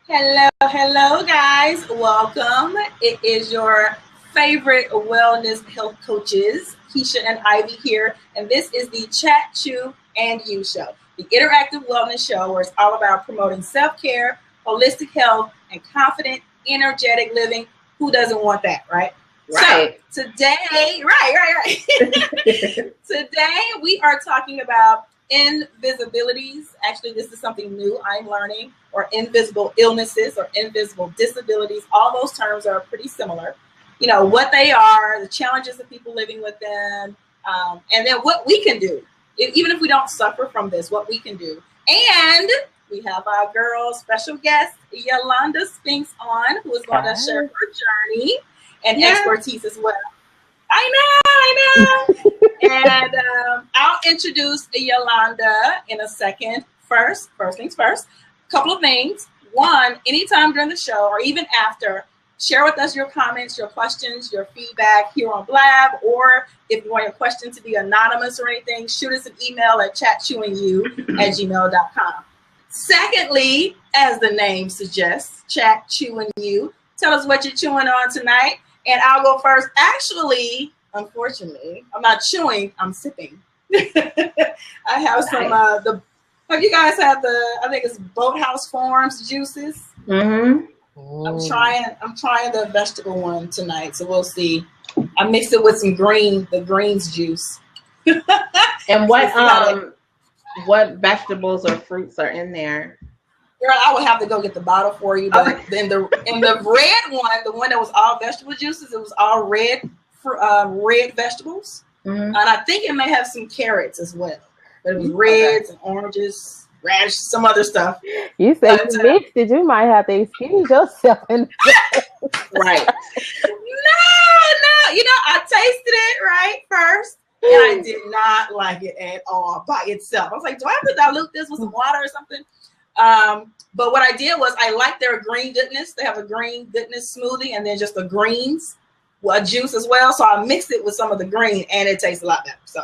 Hello, guys. Welcome. It is your favorite wellness health coaches, Kesha and Ivy here, and this is the Chat, Chew, and You show, the interactive wellness show where it's all about promoting self-care, holistic health, and confident, energetic living. Who doesn't want that, right? Right. So today, right. Today we are talking about invisibilities. Actually, this is something new I'm learning, or invisible illnesses or invisible disabilities. All those terms are pretty similar. You know, what they are, the challenges of people living with them, and then what we can do, even if we don't suffer from this, what we can do. And we have our girl, special guest, Yolanda Spinks on, who is going to share her journey and expertise as well. I know. And I'll introduce Yolanda in a second. First things first, a couple of things. One, anytime during the show or even after, share with us your comments, your questions, your feedback here on Blab, or if you want your question to be anonymous or anything, shoot us an email at chatchewingyou@gmail.com. Secondly, as the name suggests, Chat, Chew, and You. Tell us what you're chewing on tonight. And I'll go first. Actually, unfortunately, I'm not chewing, I'm sipping. I have some, have you guys had I think it's Boathouse Farms juices? Mm-hmm. I'm trying the vegetable one tonight, so we'll see. I mixed it with some the greens juice. And what vegetables or fruits are in there? Girl, I would have to go get the bottle for you, but in the red one, the one that was all vegetable juices, it was all red vegetables, and I think it may have some carrots as well. But it was reds and oranges, radish, some other stuff. You said you mixed it. You might have to excuse yourself. Right? No. You know, I tasted it right first, and I did not like it at all by itself. I was like, do I have to dilute this with some water or something? But what I did was I like their green goodness. They have a green goodness smoothie and then just the greens juice as well. So I mixed it with some of the green and it tastes a lot better. So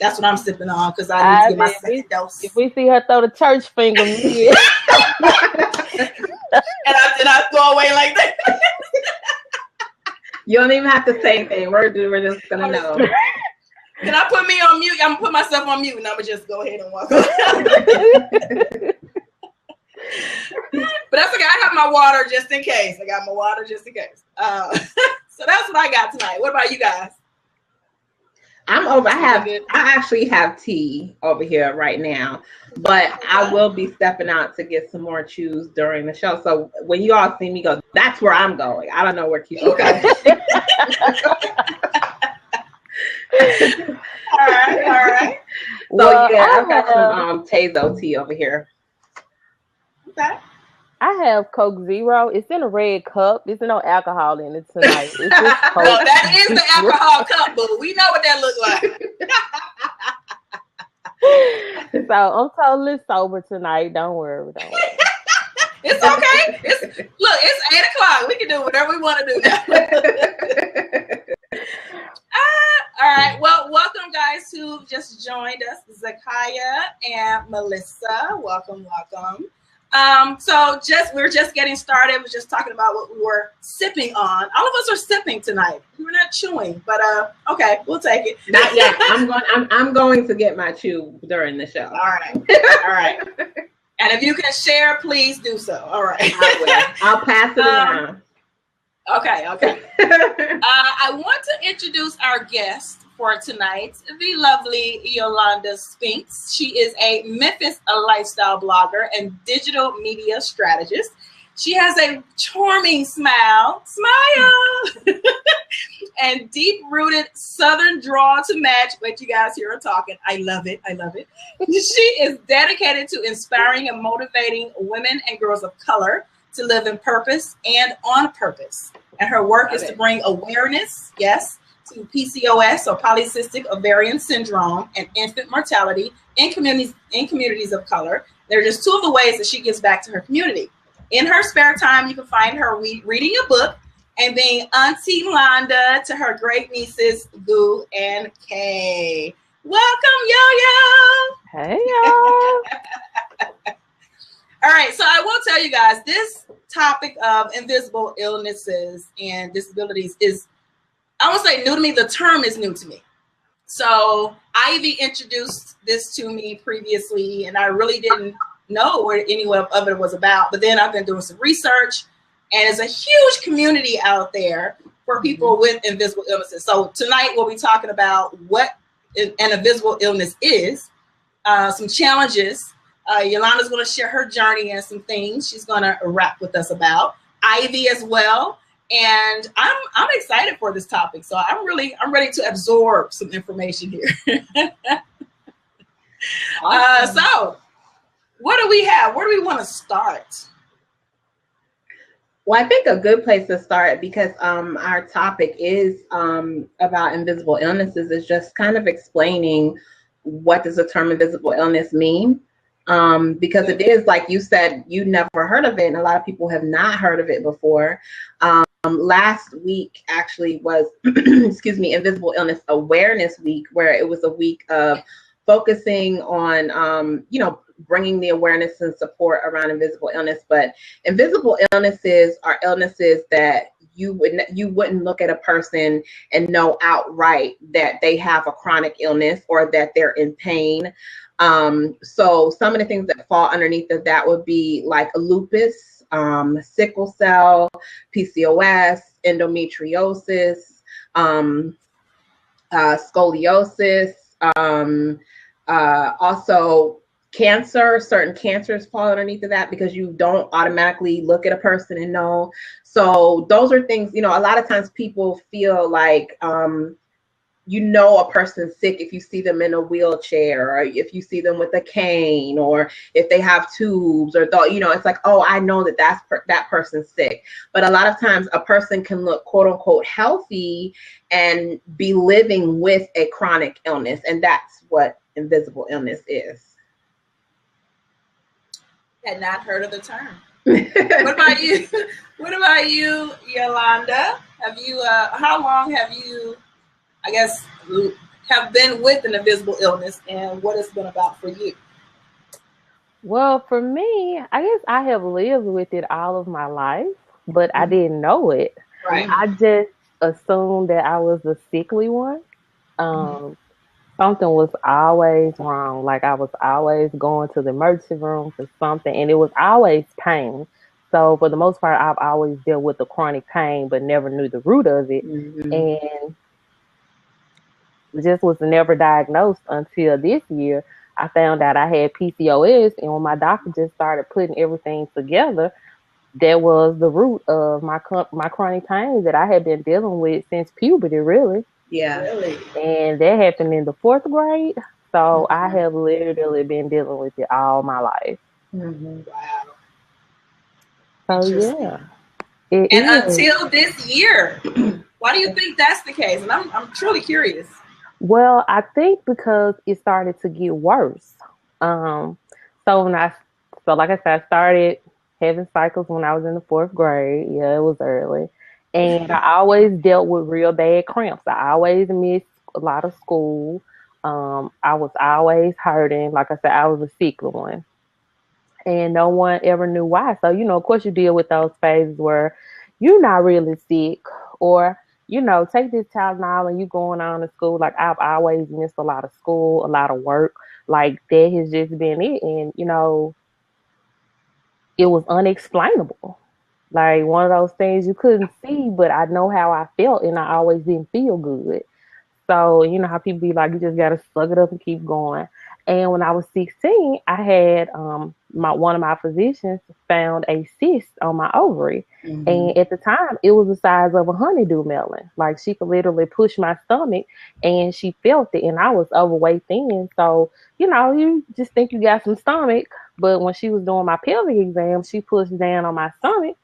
that's what I'm sipping on because I need to get my second dose. If we see her throw the church finger, and I throw away like that. You don't even have to say anything. We're just gonna know. Can I put me on mute? I'm gonna put myself on mute and I'm gonna just go ahead and walk away. But that's okay. I have my water just in case. I got my water just in case. So that's what I got tonight. What about you guys? I actually have tea over here right now, but I will be stepping out to get some more chews during the show. So when you all see me go, that's where I'm going. I don't know where Keisha's going. All right. So I've got some Tazo tea over here. Okay. I have Coke Zero. It's in a red cup. There's no alcohol in it tonight. It's just Coke. No, that is the alcohol cup, but we know what that looks like. So I'm totally sober tonight. Don't worry. It's okay. It's 8:00. We can do whatever we want to do now. All right. Well, welcome guys who just joined us, Zakaya and Melissa. Welcome. So we're just getting started. We're just talking about what we were sipping on. All of us are sipping tonight. We're not chewing, but okay, we'll take it. Not yet. I'm going to get my chew during the show. All right. And if you can share, please do so. All right. I will. I'll pass it around. Okay. I want to introduce our guest for tonight, the lovely Yolanda Spinks. She is a Memphis lifestyle blogger and digital media strategist. She has a charming smile, and deep-rooted Southern drawl to match what you guys here are talking. I love it. She is dedicated to inspiring and motivating women and girls of color to live in purpose and on purpose. And her work is to bring awareness, to PCOS, or polycystic ovarian syndrome, and infant mortality in communities of color. They're just two of the ways that she gives back to her community. In her spare time, you can find her reading a book and being Auntie Londa to her great nieces, Goo and Kay. Welcome, Yo-Yo. Hey, y'all. All right, so I will tell you guys, this topic of invisible illnesses and disabilities is, I won't say new to me, the term is new to me. So Ivy introduced this to me previously, and I really didn't know what any of it was about. But then I've been doing some research, and there's a huge community out there for people with invisible illnesses. So tonight we'll be talking about what an invisible illness is, some challenges. Yolanda's going to share her journey and some things she's going to rap with us about. Ivy as well. And I'm excited for this topic. So I'm ready to absorb some information here. Awesome. So what do we have? Where do we want to start? Well, I think a good place to start, because our topic is about invisible illnesses, is just kind of explaining what does the term invisible illness mean. Because it is, like you said, you never heard of it, and a lot of people have not heard of it before. Last week actually was, excuse me, Invisible Illness Awareness Week, where it was a week of focusing on, bringing the awareness and support around invisible illness. But invisible illnesses are illnesses that you wouldn't look at a person and know outright that they have a chronic illness or that they're in pain. So some of the things that fall underneath of that would be like lupus, sickle cell, PCOS, endometriosis, scoliosis, also cancer. Certain cancers fall underneath of that because you don't automatically look at a person and know. So those are things, a lot of times people feel like, a person's sick if you see them in a wheelchair, or if you see them with a cane, or if they have tubes, or it's like, oh, I know that person's sick. But a lot of times a person can look quote unquote healthy and be living with a chronic illness. And that's what invisible illness is. Had not heard of the term. What about you? What about you, Yolanda? Have you, how long have you, I guess, have been with an invisible illness, and what it's been about for you? Well, for me, I guess I have lived with it all of my life, but I didn't know it. Right. I just assumed that I was the sickly one. Something was always wrong. Like I was always going to the emergency room for something, and it was always pain. So for the most part, I've always dealt with the chronic pain, but never knew the root of it. And just was never diagnosed until this year. I found out I had PCOS, and when my doctor just started putting everything together, that was the root of my chronic pain that I had been dealing with since puberty, really. Yeah. Really? And that happened in the 4th grade. So I have literally been dealing with it all my life. Wow. So yeah. Until this year. Why do you think that's the case? And I'm truly curious. Well, I think because it started to get worse. So like I said, I started having cycles when I was in the 4th grade. Yeah, it was early. And I always dealt with real bad cramps. I always missed a lot of school. I was always hurting. Like I said, I was a sickly one. And no one ever knew why. So, of course you deal with those phases where you're not really sick, or, take this Tylenol and you going on to school. Like I've always missed a lot of school, a lot of work. Like that has just been it. And, it was unexplainable. Like one of those things you couldn't see, but I know how I felt, and I always didn't feel good. So, you know how people be like, you just got to suck it up and keep going. And when I was 16, I had one of my physicians found a cyst on my ovary. And at the time, it was the size of a honeydew melon. Like she could literally push my stomach, and she felt it. And I was overweight then. So, you just think you got some stomach. But when she was doing my pelvic exam, she pushed down on my stomach.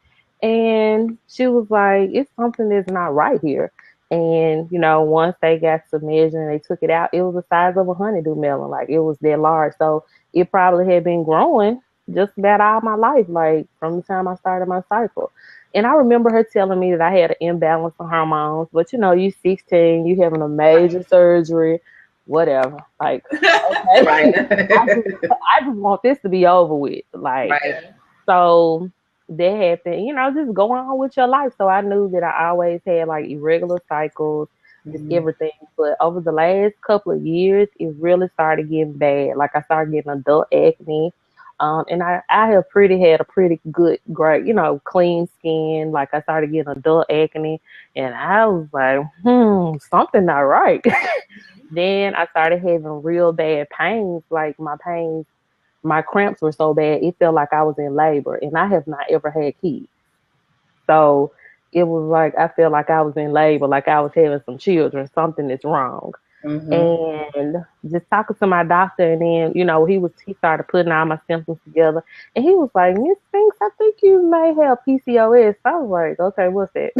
And she was like, it's something that's not right here. And, once they got to measure and they took it out, it was the size of a honeydew melon. Like, it was that large. So it probably had been growing just about all my life, like from the time I started my cycle. And I remember her telling me that I had an imbalance of hormones. But, you're 16, you having a major surgery. whatever. Like, okay, Right. I just want this to be over with. Like, Right. so that happened, just go on with your life. So I knew that I always had like irregular cycles, just Mhm. everything. But over the last couple of years, it really started getting bad. Like I started getting adult acne. And I have had a pretty good, great, clean skin. Like I started getting adult acne, and I was like, something not right. Then I started having real bad pains. Like my cramps were so bad, it felt like I was in labor, and I have not ever had kids. So it was like I felt like I was in labor, like I was having some children. Something is wrong. Mhm. And just talking to my doctor, and then he started putting all my symptoms together, and he was like, Miss Spinks, I think you may have PCOS. I was like, okay, what's that?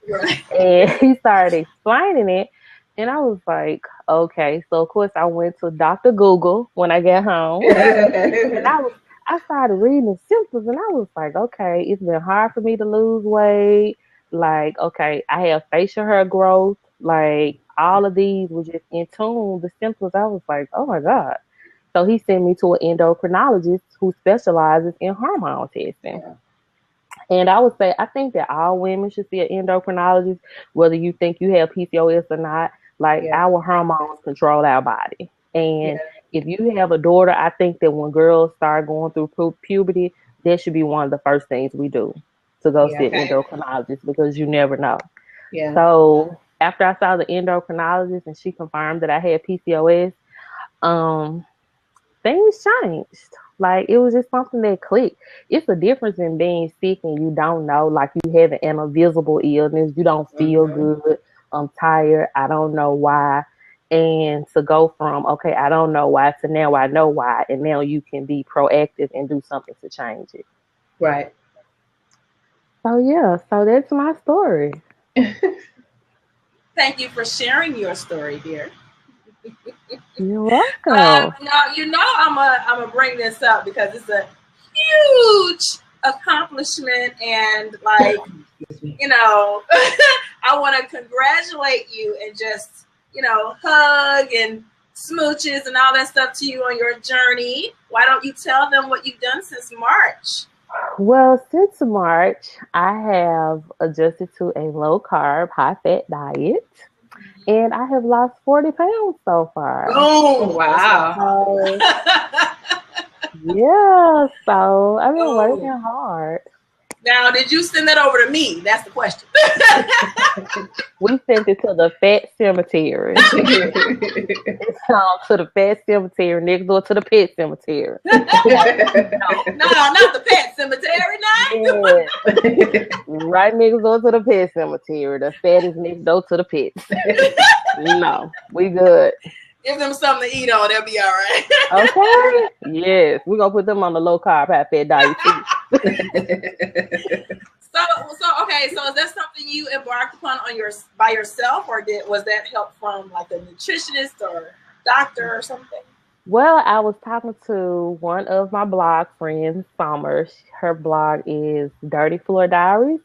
Right. And he started explaining it, and I was like, okay. So of course I went to Dr. Google when I got home, and I started reading the symptoms, and I was like, okay, it's been hard for me to lose weight. Like, okay, I have facial hair growth. Like, all of these were just in tune. The symptoms, I was like, oh my God. So he sent me to an endocrinologist who specializes in hormone testing. Yeah. And I would say, I think that all women should see an endocrinologist, whether you think you have PCOS or not. Like, Yeah. our hormones control our body. Yeah. And if you have a daughter, I think that when girls start going through puberty, that should be one of the first things we do, to go Yeah. see an Okay. endocrinologist, because you never know. Yeah. So after I saw the endocrinologist and she confirmed that I had PCOS, um, things changed. Like, it was just something that clicked. It's a difference in being sick and you don't know, like you have an invisible illness, you don't feel Mhm. good, I'm tired, I don't know why. And to go from, okay, I don't know why, to now I know why, and now you can be proactive and do something to change it. Right. So yeah, so that's my story. Thank you for sharing your story, dear. You're welcome. I'm a bring this up because it's a huge accomplishment, and like, Excuse me. I want to congratulate you and just, hug and smooches and all that stuff to you on your journey. Why don't you tell them what you've done since March? Well, since March, I have adjusted to a low carb, high fat diet, and I have lost 40 pounds so far. Oh, Boom. That's what I'm wow. talking So, about. yeah, so I've been working Boom. hard. Now, did you send that over to me? That's the question. We sent it to the fat cemetery. It's to the fat cemetery next door to the pet cemetery. No, not the pet cemetery. No. Yeah, right next door to the pet cemetery. The fat is next door to the pets. No, we good. Give them something to eat on. They'll be all right. Okay. Yes, we're gonna put them on the low carb, high fat diet too. Okay. So is that something you embarked upon by yourself, or was that help from like a nutritionist or doctor or something? Well, I was talking to one of my blog friends, Summer. Her blog is Dirty Floor Diaries.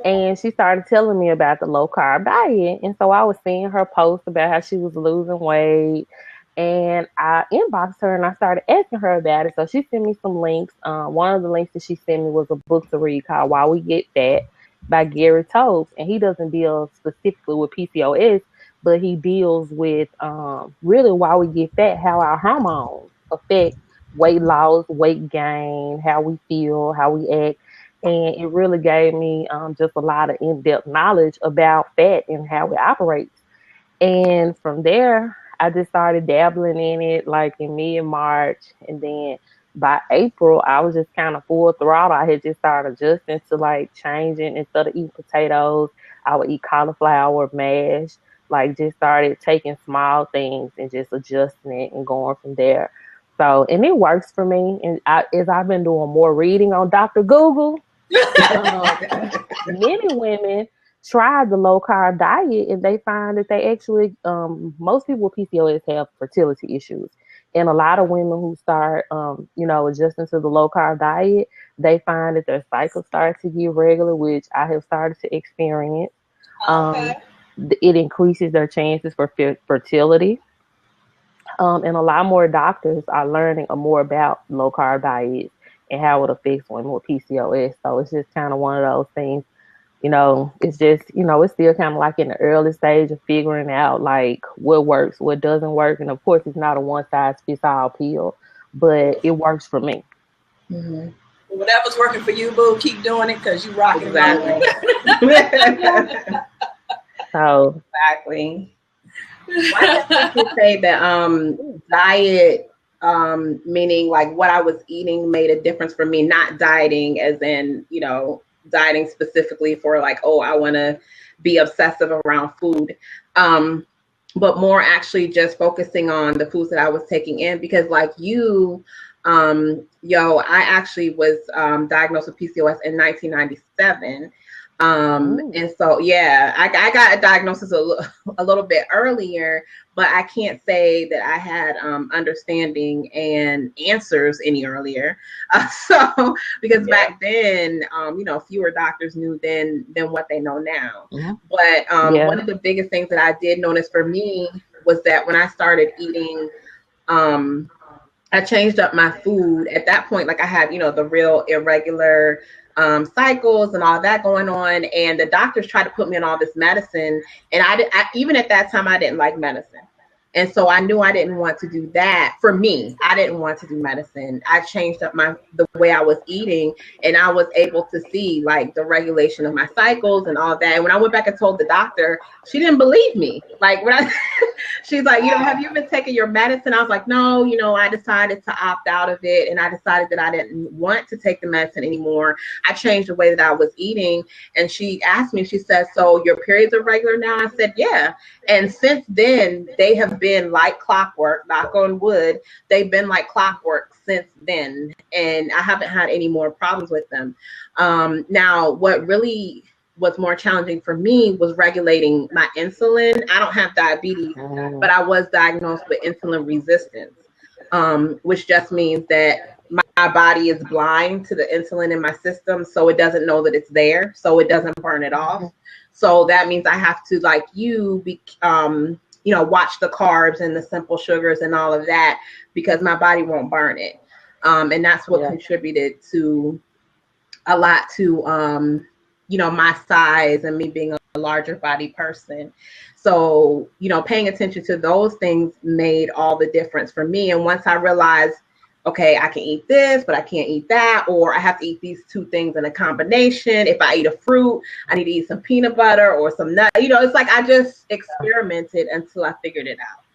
And she started telling me about the low carb diet. And so I was seeing her post about how she was losing weight. And I inboxed her and I started asking her about it. So she sent me some links. One of the links that she sent me was a book to read called Why We Get Fat by Gary Toast. And he doesn't deal specifically with PCOS, but he deals with really why we get fat, how our hormones affect weight loss, weight gain, how we feel, how we act. And it really gave me just a lot of in-depth knowledge about fat and how it operates. And from there, I just started dabbling in it like in mid-March. And then by April, I was just kind of full throttle. I had just started adjusting to like changing. Instead of eating potatoes, I would eat cauliflower mash. Like, just started taking small things and just adjusting it and going from there. So, and it works for me. And as I've been doing more reading on Dr. Google, many women tried the low carb diet and they find that they actually, most people with PCOS have fertility issues. And a lot of women who start, adjusting to the low carb diet, they find that their cycle starts to get regular, which I have started to experience. Okay. It increases their chances for fertility. And a lot more doctors are learning more about low carb diets and how it affects women with PCOS. So it's just kind of one of those things. It's just, it's still kind of like in the early stage of figuring out like what works, what doesn't work. And of course, it's not a one size fits all pill, but it works for me. Mm-hmm. Whatever's working for you, boo, keep doing it because you rocking exactly. So exactly. I guess you could say that diet, meaning like what I was eating, made a difference for me. Not dieting, as in dieting specifically for like, oh, I want to be obsessive around food. But more actually just focusing on the foods that I was taking in, because like you, I actually was diagnosed with PCOS in 1997. And so, yeah, I got a diagnosis a little bit earlier, but I can't say that I had understanding and answers any earlier. Because back then, fewer doctors knew than what they know now. Mm-hmm. But one of the biggest things that I did notice for me was that when I started eating, I changed up my food at that point. Like I had, the real irregular cycles and all that going on. And the doctors tried to put me on all this medicine. And I even at that time, I didn't like medicine. And so I knew I didn't want to do that. For me, I didn't want to do medicine. I changed up the way I was eating, and I was able to see like the regulation of my cycles and all that. And when I went back and told the doctor, she didn't believe me. Like she's like, have you been taking your medicine? I was like, no, I decided to opt out of it. And I decided that I didn't want to take the medicine anymore. I changed the way that I was eating. And she asked me, she said, so your periods are regular now? I said, yeah. And since then, they have been like clockwork, knock on wood. They've been like clockwork since then. And I haven't had any more problems with them. Now, what really was more challenging for me was regulating my insulin. I don't have diabetes, but I was diagnosed with insulin resistance, which just means that my body is blind to the insulin in my system, so it doesn't know that it's there, so it doesn't burn it off. So that means I have to, like watch the carbs and the simple sugars and all of that, because my body won't burn it. And that's what contributed to a lot to, my size and me being a larger body person. So, paying attention to those things made all the difference for me. And once I realized, okay, I can eat this, but I can't eat that, or I have to eat these two things in a combination. If I eat a fruit, I need to eat some peanut butter or some nut. It's like I just experimented until I figured it out.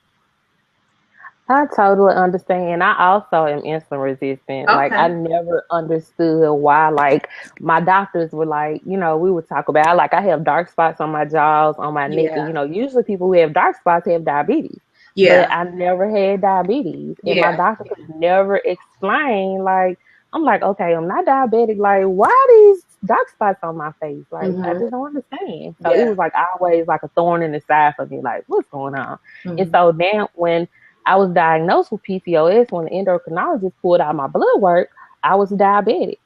I totally understand. I also am insulin resistant. Okay. Like I never understood why. Like my doctors were like, we would talk about like I have dark spots on my jaws, on my neck, and usually people who have dark spots have diabetes. Yeah. But I never had diabetes. And my doctor could never explain, like, I'm like, okay, I'm not diabetic. Like, why these dark spots on my face? Like, I just don't understand. So it was like always like a thorn in the side for me, like, what's going on? And so then when I was diagnosed with PCOS, when the endocrinologist pulled out my blood work, I was diabetic.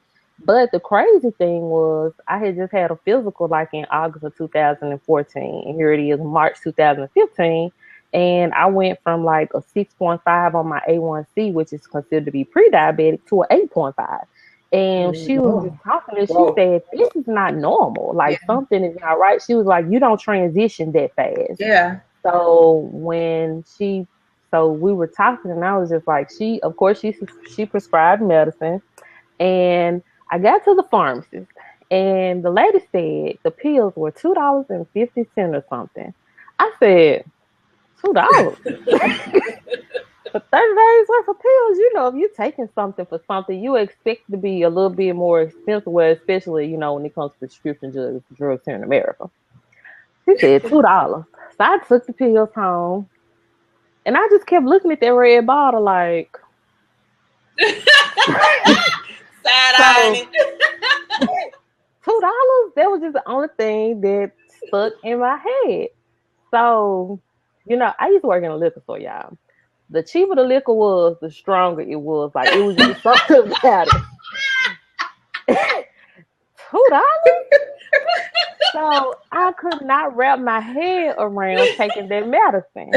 But the crazy thing was I had just had a physical like in August of 2014. And here it is, March 2015. And I went from like a 6.5 on my A1C, which is considered to be pre-diabetic, to an 8.5. And she was just talking and she said, this is not normal. Like something is not right. She was like, you don't transition that fast. Yeah. So so we were talking and I was just like, she prescribed medicine. And I got to the pharmacist and the lady said the pills were $2.50 or something. I said, $2 for 30 days worth of pills. If you're taking something for something, you expect to be a little bit more expensive, especially, when it comes to prescription drugs here in America. She said $2. So I took the pills home and I just kept looking at that red bottle like side-eyeing. $2? That was just the only thing that stuck in my head. So, I used to work in a liquor store, y'all. The cheaper the liquor was, the stronger it was. Like, it was just something about it. $2? So, I could not wrap my head around taking that medicine.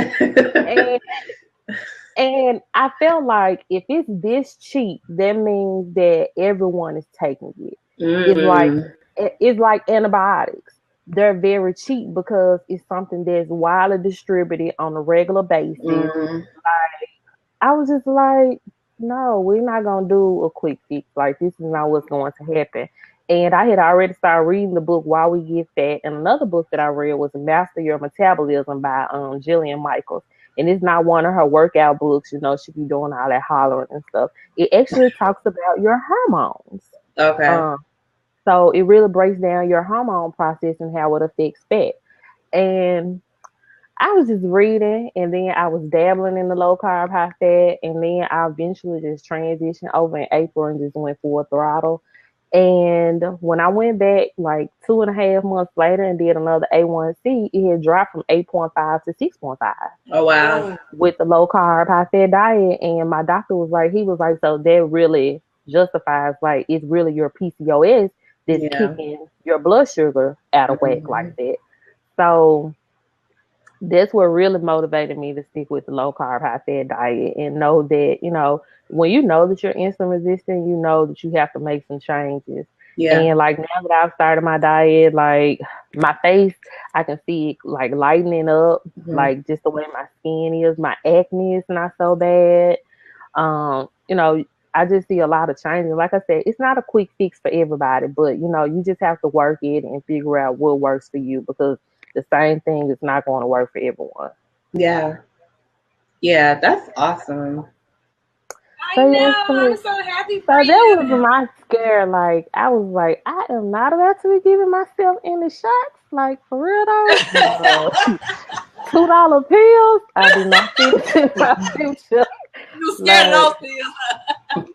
And I felt like if it's this cheap, that means that everyone is taking it. Mm. It's like antibiotics. They're very cheap because it's something that's widely distributed on a regular basis. Mm. I was just like, no, we're not gonna do a quick fix. Like this is not what's going to happen. And I had already started reading the book Why We Get Fat, and another book that I read was Master Your Metabolism by Jillian Michaels. And it's not one of her workout books, you know, she be doing all that hollering and stuff. It actually talks about your hormones. Okay. So it really breaks down your hormone process and how it affects fat. And I was just reading, and then I was dabbling in the low carb, high fat, and then I eventually just transitioned over in April and just went full throttle. And when I went back like 2.5 months later and did another A1C, it had dropped from 8.5 to 6.5. Oh wow! With the low carb, high fat diet, and my doctor was like, so that really justifies, like, it's really your PCOS that's kicking your blood sugar out of whack like that. So that's what really motivated me to stick with the low carb, high fat diet and know that, you know, when you know that you're insulin resistant, you know that you have to make some changes. Yeah. And like now that I've started my diet, like my face, I can see it like lightening up, like just the way my skin is. My acne is not so bad. You know, I just see a lot of changes. Like I said, it's not a quick fix for everybody, but you know, you just have to work it and figure out what works for you, because the same thing is not going to work for everyone. Yeah. Yeah, that's awesome. I know. I'm so happy for you. So that was my scare. Like, I was like, I am not about to be giving myself any shots. Like, for real though. $2 pills. I do not see this in my future. You scared of those pills.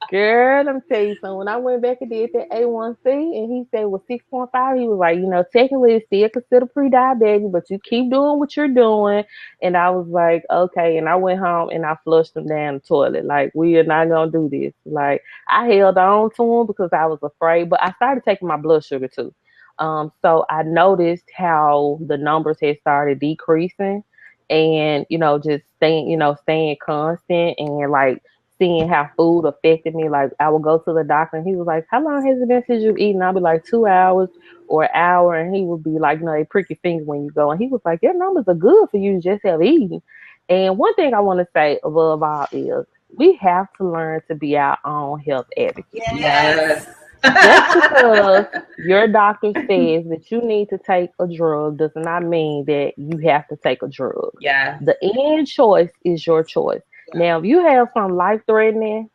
Girl, let me tell you something. When I went back and did that A1C and he said it was 6.5, he was like, you know, technically it's still considered pre-diabetic, but you keep doing what you're doing. And I was like, okay. And I went home and I flushed him down the toilet. Like, we are not going to do this. Like, I held on to him because I was afraid, but I started taking my blood sugar too. So I noticed how the numbers had started decreasing and, you know, just staying constant and like, seeing how food affected me. Like, I would go to the doctor and he was like, how long has it been since you've eaten? I'll be like 2 hours or an hour. And he would be like, you know, they prick your finger when you go. And he was like, your numbers are good for you to just have eaten. And one thing I want to say above all is we have to learn to be our own health advocates. Yes. Just because your doctor says that you need to take a drug does not mean that you have to take a drug. Yeah. The end choice is your choice. Now, if you have some life-threatening,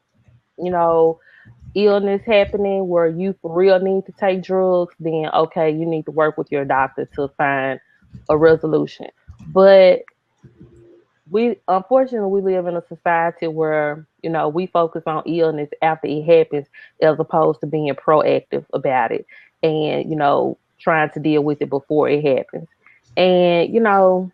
you know, illness happening where you for real need to take drugs, then okay, you need to work with your doctor to find a resolution. But unfortunately, we live in a society where, you know, we focus on illness after it happens as opposed to being proactive about it and, you know, trying to deal with it before it happens. And, you know,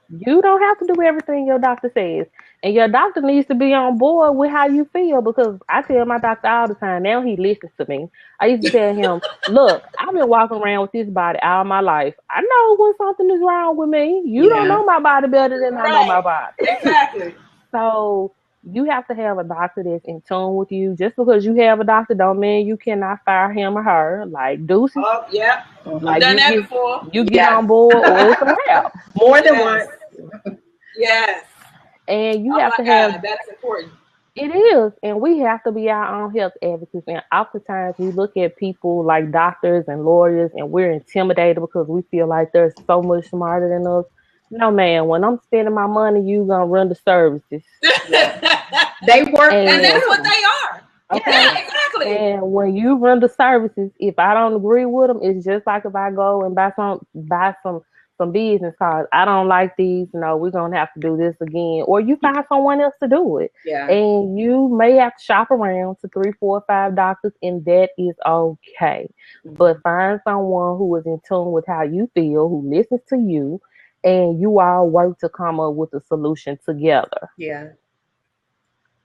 you don't have to do everything your doctor says. And your doctor needs to be on board with how you feel, because I tell my doctor all the time, now he listens to me. I used to tell him, look, I've been walking around with this body all my life. I know when something is wrong with me. You don't know my body better than I know my body. Exactly. So you have to have a doctor that's in tune with you. Just because you have a doctor don't mean you cannot fire him or her. Like deuces. Oh, yeah. Like, I've done that before. You get on board or it's a wrap. More than once. Yes. And you have to have. That's important. It is, and we have to be our own health advocates. And oftentimes we look at people like doctors and lawyers, and we're intimidated because we feel like they're so much smarter than us. No, man. When I'm spending my money, you gonna run the services. They work, and that's what they are. Okay. Yeah, exactly. And when you run the services, if I don't agree with them, it's just like if I go and buy some business cards. I don't like these. No, we're gonna have to do this again. Or you find someone else to do it. Yeah. And you may have to shop around to 3, 4, 5 doctors, and that is okay. But find someone who is in tune with how you feel, who listens to you, and you all work to come up with a solution together. Yeah.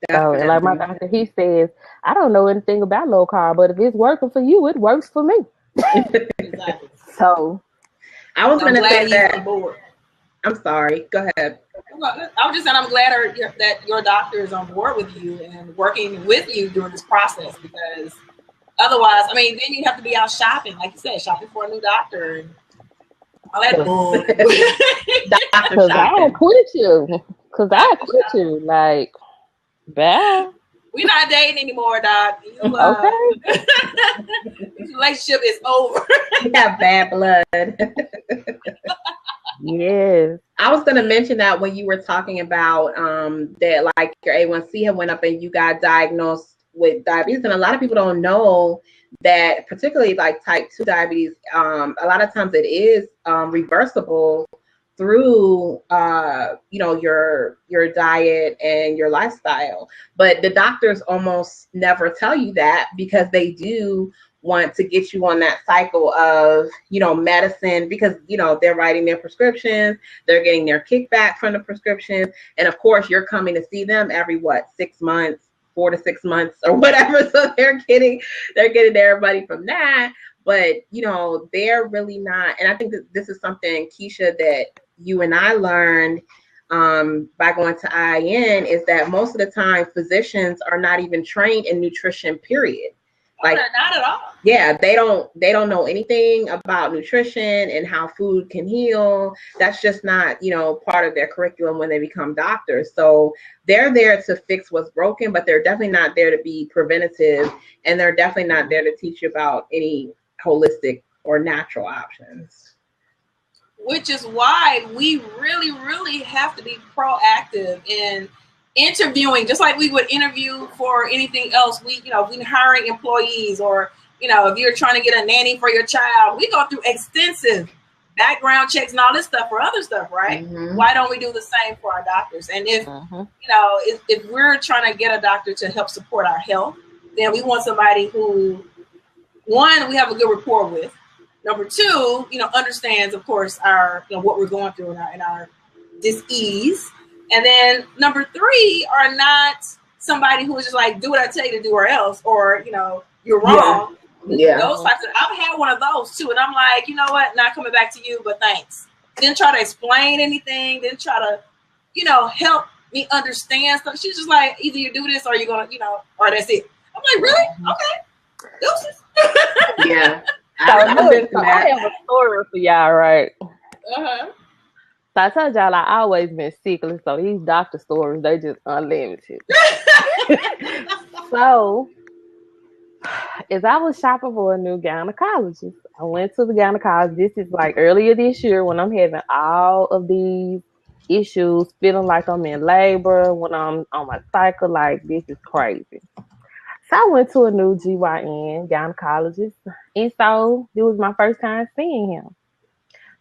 So, and like my doctor, he says, I don't know anything about low carb, but if it's working for you, it works for me. Exactly. So I was going to say that I'm sorry. Go ahead. I was just saying I'm glad that your doctor is on board with you and working with you during this process, because otherwise, I mean, then you have to be out shopping, like you said, shopping for a new doctor and all that bull. Because I'll quit you. Because I'll quit you. Like, bye. We're not dating anymore, Doc. Okay. This relationship is over. You have bad blood. Yes. I was going to mention that when you were talking about that, like your A1C had went up and you got diagnosed with diabetes, and a lot of people don't know that, particularly like type 2 diabetes, a lot of times it is reversible through your diet and your lifestyle. But the doctors almost never tell you that, because they do want to get you on that cycle of, medicine, because, they're writing their prescriptions, they're getting their kickback from the prescriptions. And of course, you're coming to see them every 6 months, 4 to 6 months or whatever. So they're getting their money from that. But, they're really not. And I think that this is something, Kesha, that you and I learned by going to IIN, is that most of the time physicians are not even trained in nutrition, period. Like, not at all. Yeah, they don't know anything about nutrition and how food can heal. That's just not, part of their curriculum when they become doctors. So they're there to fix what's broken, but they're definitely not there to be preventative, and they're definitely not there to teach you about any holistic or natural options. Which is why we really, really have to be proactive in interviewing, just like we would interview for anything else. We hiring employees, or, if you're trying to get a nanny for your child, we go through extensive background checks and all this stuff for other stuff, right? Mm-hmm. Why don't we do the same for our doctors? And if, if we're trying to get a doctor to help support our health, then we want somebody who, one, we have a good rapport with. Number two, understands, of course, our, what we're going through and our dis-ease. And then number three, are not somebody who is just like, do what I tell you to do or else, or, you're wrong. Yeah. Those types of, I've had one of those too. And I'm like, you know what? Not coming back to you, but thanks. Didn't try to explain anything. Didn't try to, help me understand stuff. She's just like, either you do this or you're going to, or that's it. I'm like, really? Okay. Deuces. Yeah. I have a story for y'all, right? Uh-huh. So I told y'all I always been sickly, so these doctor stories, they just unlimited. So, as I was shopping for a new gynecologist, I went to the gynecologist. This is like earlier this year, when I'm having all of these issues, feeling like I'm in labor, when I'm on my cycle, like this is crazy. So I went to a new GYN gynecologist, and so it was my first time seeing him.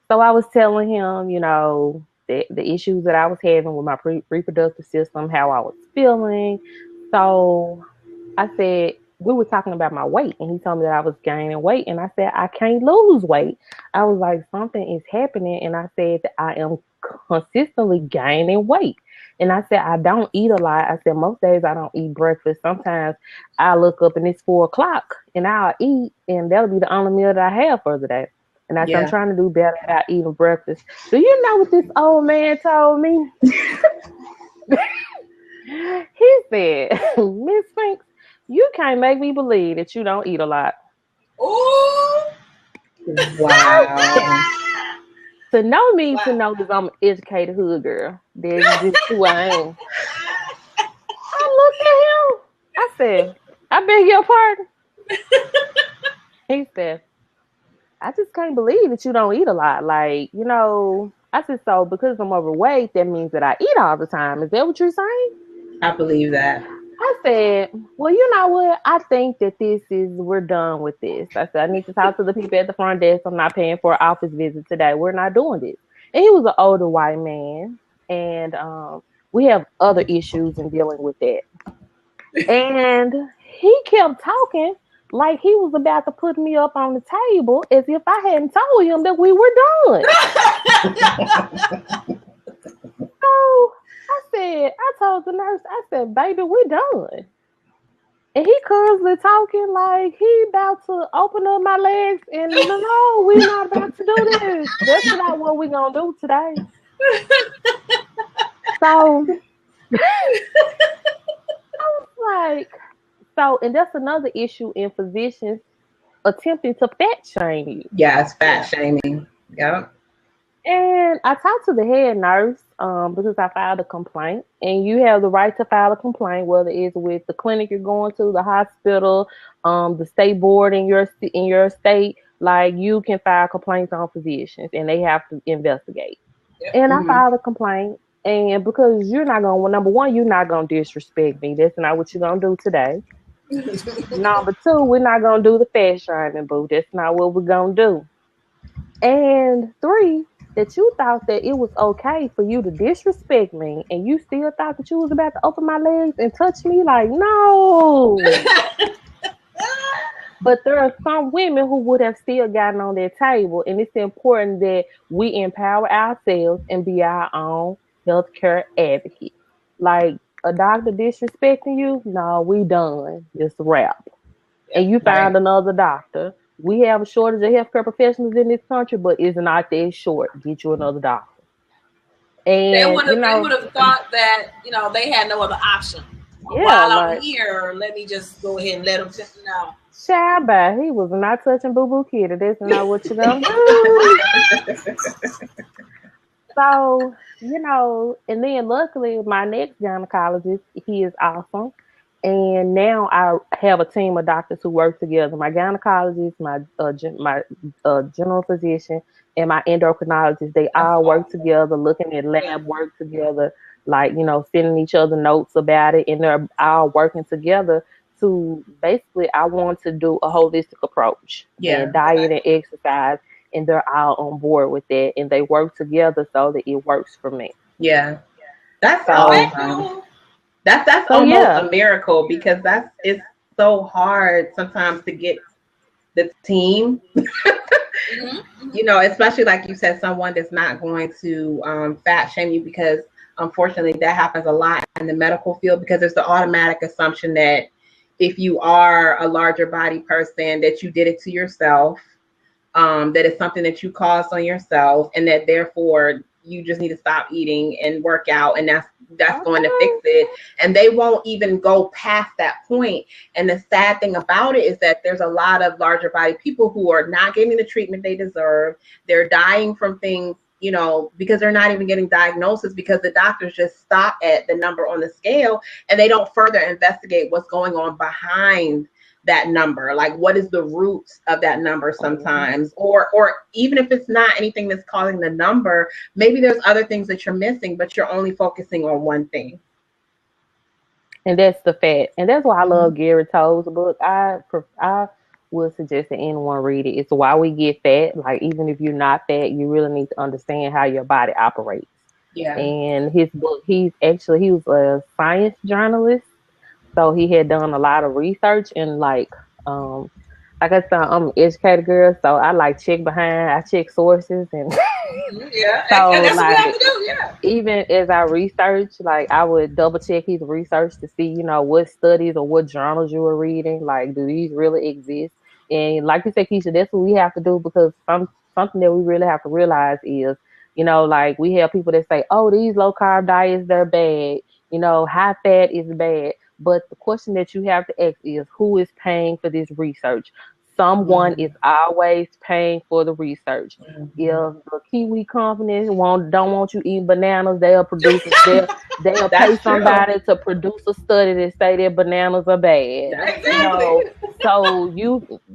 So I was telling him, the issues that I was having with my reproductive system, how I was feeling. So I said, we were talking about my weight, and he told me that I was gaining weight. And I said, I can't lose weight. I was like, something is happening. And I said that I am consistently gaining weight. And I said, I don't eat a lot. I said, most days I don't eat breakfast. Sometimes I look up and it's 4:00 and I'll eat, and that'll be the only meal that I have for the day. And I said, I'm trying to do better about eating breakfast. Do you know what this old man told me? He said, Miss Spinks, you can't make me believe that you don't eat a lot. Ooh. Wow. To know me, to know that I'm an educated hood girl. That's just who I am. I looked at him. I said, I beg your pardon. He said, I just can't believe that you don't eat a lot. Like, I said, so because I'm overweight, that means that I eat all the time. Is that what you're saying? I believe that. I said, well, you know what? I think that we're done with this. I said, I need to talk to the people at the front desk. I'm not paying for an office visit today. We're not doing this. And he was an older white man. And we have other issues in dealing with that. And he kept talking like he was about to put me up on the table as if I hadn't told him that we were done. So I told the nurse, I said, baby, we're done. And he constantly talking like he about to open up my legs, and no, we're not about to do this. That's not what we're going to do today. So I was like, so, and that's another issue in physicians attempting to fat shame you. Yeah, it's fat shaming. Yep. And I talked to the head nurse because I filed a complaint, and you have the right to file a complaint, whether it's with the clinic you're going to, the hospital, the state board in your state. Like, you can file complaints on physicians, and they have to investigate. Yeah. And I filed a complaint, and because you're not gonna, well, number one, you're not gonna disrespect me. That's not what you're gonna do today. Number two, we're not gonna do the fat shaming, boo. That's not what we're gonna do. And three, that you thought that it was okay for you to disrespect me, and you still thought that you was about to open my legs and touch me. Like, no. But there are some women who would have still gotten on their table, and it's important that we empower ourselves and be our own healthcare advocates. Like, a doctor disrespecting you, no, we done. It's a wrap. And you find another doctor. We have a shortage of healthcare professionals in this country, but it's not that short. Get you another doctor. And they would have thought that, they had no other option. Yeah, while I'm here, let me just go ahead and let them know. Shabba, he was not touching Boo Boo Kitty. That's not what you're gonna do. So, and then luckily my next gynecologist, he is awesome. And now I have a team of doctors who work together. My gynecologist, my general physician, and my endocrinologist, they all work together, looking at lab work together, like, sending each other notes about it. And they're all working together to basically, I want to do a holistic approach. And diet and exercise. And they're all on board with that. And they work together so that it works for me. Yeah. That's awesome. That's almost a miracle, because it's so hard sometimes to get the team, especially like you said, someone that's not going to fat shame you, because unfortunately that happens a lot in the medical field, because there's the automatic assumption that if you are a larger body person, that you did it to yourself, that it's something that you caused on yourself, and that therefore you just need to stop eating and work out, and that's going to fix it. And they won't even go past that point. And the sad thing about it is that there's a lot of larger body people who are not getting the treatment they deserve. They're dying from things, because they're not even getting diagnosis, because the doctors just stop at the number on the scale, and they don't further investigate what's going on behind that number. Like, what is the roots of that number sometimes, or even if it's not anything that's causing the number, maybe there's other things that you're missing, but you're only focusing on one thing. And that's the fat. And that's why I love Gary Toe's book. I would suggest that anyone read it. It's Why We Get Fat. Like, even if you're not fat, you really need to understand how your body operates. Yeah. And his book, he was a science journalist. So he had done a lot of research, and like I said, I'm an educated girl, so I check behind, I check sources, and yeah, so and that's what we have to do. Yeah. Even as I research, I would double check his research to see, what studies or what journals you were reading. Like, do these really exist? And like you said, Kesha, that's what we have to do, because something that we really have to realize is, we have people that say, oh, these low carb diets, they're bad. High fat is bad. But the question that you have to ask is, who is paying for this research? Someone is always paying for the research. If the Kiwi companies don't want you eating bananas, they'll pay somebody to produce a study that say that bananas are bad. Exactly. So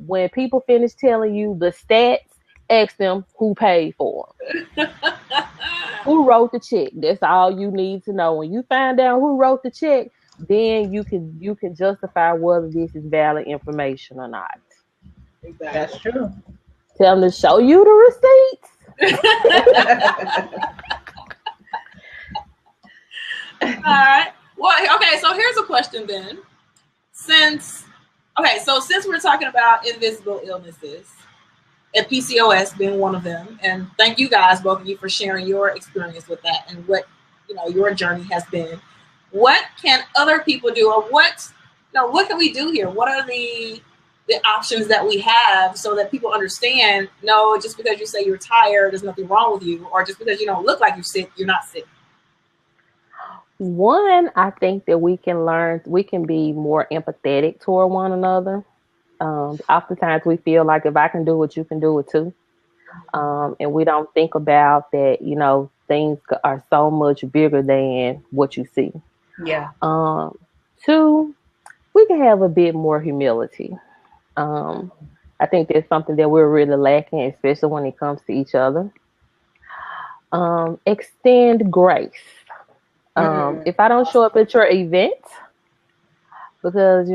when people finish telling you the stats, ask them who paid for them. Who wrote the check? That's all you need to know. When you find out who wrote the check, then you can justify whether this is valid information or not. Exactly. That's true. Tell them to show you the receipts. All right. Well, okay, so here's a question then. Since we're talking about invisible illnesses, and PCOS being one of them, and thank you guys, both of you, for sharing your experience with that and what your journey has been. What can other people do, or what can we do here? What are the the options that we have so that people understand, no, just because you say you're tired, there's nothing wrong with you, or just because you don't look like you're sick, you're not sick. One, I think that we can be more empathetic toward one another. Oftentimes we feel like if I can do it, you can do it too. And we don't think about that, things are so much bigger than what you see. Yeah. Two, we can have a bit more humility. I think that's something that we're really lacking, especially when it comes to each other. Extend grace. If I don't show up at your event, because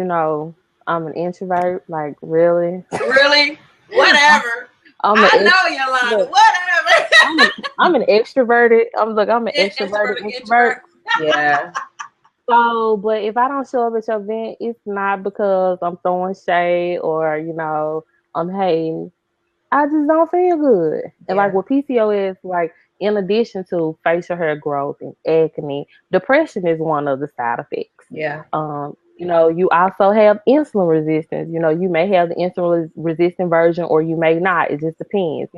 I'm an introvert, like really, whatever. I know Yolanda. Whatever. I'm an extroverted. I'm an extroverted introvert. Yeah. So, but if I don't show up at your event, it's not because I'm throwing shade or I'm hating. I just don't feel good. And like with PCOS, like in addition to facial hair growth and acne, depression is one of the side effects. Yeah. You also have insulin resistance. You may have the insulin resistant version or you may not. It just depends,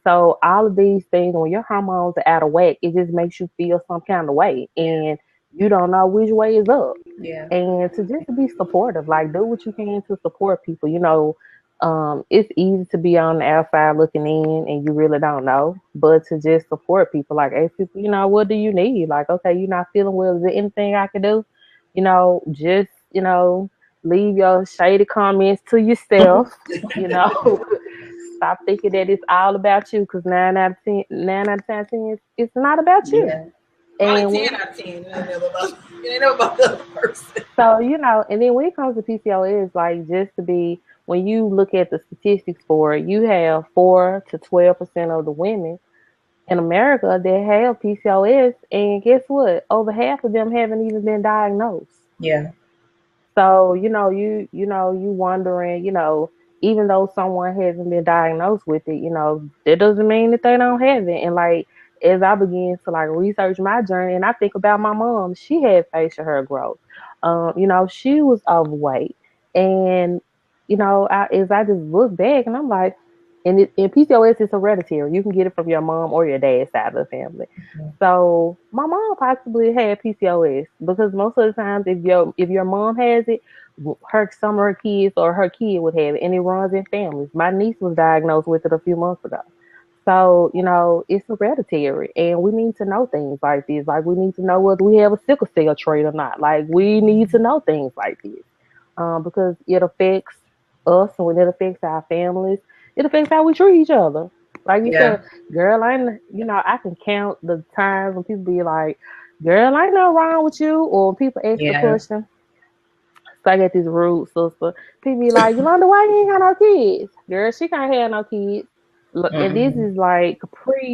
So all of these things, when your hormones are out of whack, it just makes you feel some kind of way. And you don't know which way is up. Yeah. And to just be supportive, like do what you can to support people. It's easy to be on the outside looking in and you really don't know, but to just support people, like ask people, what do you need? Like, okay, you're not feeling well. Is there anything I can do? Just, leave your shady comments to yourself, Stop thinking that it's all about you, because 9 out of 10, it's not about you. Yeah. And 10 out of 10, it ain't never about the other person. So, and then when it comes to PCOS, like when you look at the statistics for it, you have 4 to 12% of the women in America that have PCOS, and guess what? Over half of them haven't even been diagnosed. Yeah. So, you wondering, even though someone hasn't been diagnosed with it, that doesn't mean that they don't have it. And like, as I begin to like research my journey, and I think about my mom, she had facial hair growth. She was overweight, and as I just look back, and I'm like, and PCOS is hereditary. You can get it from your mom or your dad's side of the family. Mm-hmm. So my mom possibly had PCOS because most of the times, if your mom has it, some of her kids or her kid would have it, and it runs in families. My niece was diagnosed with it a few months ago. So, it's hereditary, and we need to know things like this. Like, we need to know whether we have a sickle cell trait or not. Like, we need to know things like this because it affects us, and when it affects our families, it affects how we treat each other. Like you said, girl, I can count the times when people be like, girl, ain't nothing wrong with you, or when people ask the question. So I get this rude sister. People be like, Yolanda, why you ain't got no kids? Girl, she can't have no kids. Look, and this is like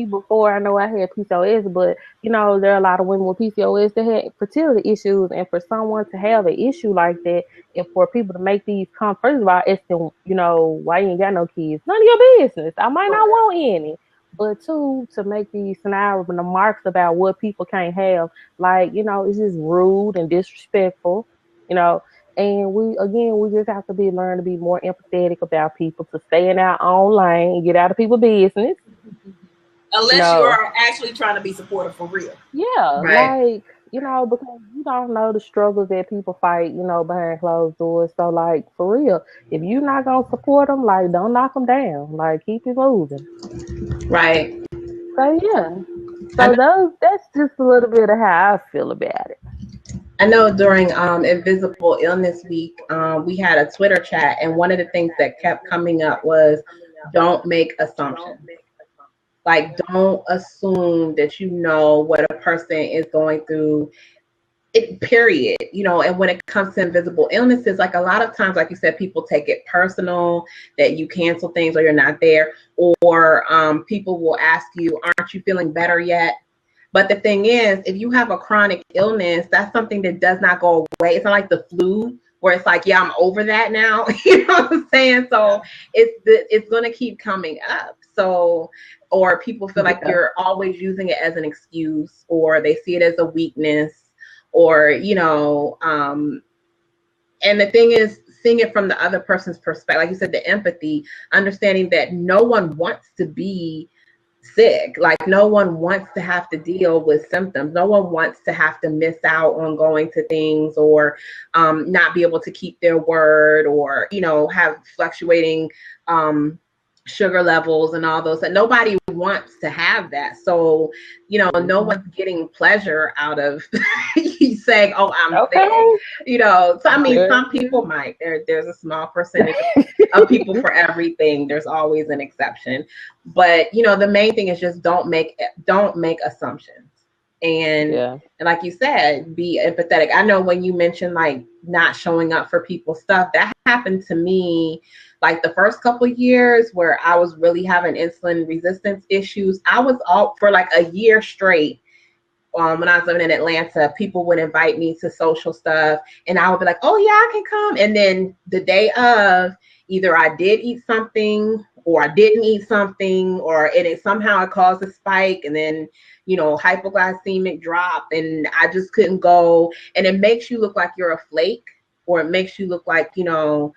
before I know I had PCOS, but there are a lot of women with PCOS that had fertility issues, and for someone to have an issue like that, and for people to make these come, first of all, it's why you ain't got no kids? None of your business. I might not want any. But two, to make these scenarios and the marks about what people can't have, like, it's just rude and disrespectful, And we just have to learn to be more empathetic about people, to stay in our own lane and get out of people's business. Unless you are actually trying to be supportive for real. Yeah, right. Like, because you don't know the struggles that people fight, behind closed doors. So, like, for real, if you're not going to support them, like, don't knock them down. Like, keep it moving. Right. So, yeah. So, that's just a little bit of how I feel about it. I know during Invisible Illness Week, we had a Twitter chat, and one of the things that kept coming up was don't make assumptions. Like, don't assume that you know what a person is going through, period. And when it comes to invisible illnesses, like a lot of times, like you said, people take it personal that you cancel things or you're not there, or people will ask you, aren't you feeling better yet? But the thing is, if you have a chronic illness, that's something that does not go away. It's not like the flu where it's like, yeah, I'm over that now. You know what I'm saying? So it's going to keep coming up. So, or people feel like you're always using it as an excuse, or they see it as a weakness, or, and the thing is, seeing it from the other person's perspective, like you said, the empathy, understanding that no one wants to be sick. Like no one wants to have to deal with symptoms. No one wants to have to miss out on going to things, or not be able to keep their word, or, you know, have fluctuating sugar levels and all those. And nobody wants to have that. So, you know, no one's getting pleasure out of saying, oh, I'm sick. You know, so I mean, some people might. There's a small percentage of people for everything. There's always an exception. But, you know, the main thing is just don't make assumptions. And like you said, be empathetic. I know when you mentioned like not showing up for people's stuff, that happened to me like the first couple of years where I was really having insulin resistance issues. I was out for like a year straight. When I was living in Atlanta, people would invite me to social stuff and I would be like, oh yeah, I can come. And then the day of, either I did eat something or I didn't eat something, and it somehow caused a spike, and then, you know, hypoglycemic drop, and I just couldn't go. And it makes you look like you're a flake, or it makes you look like, you know,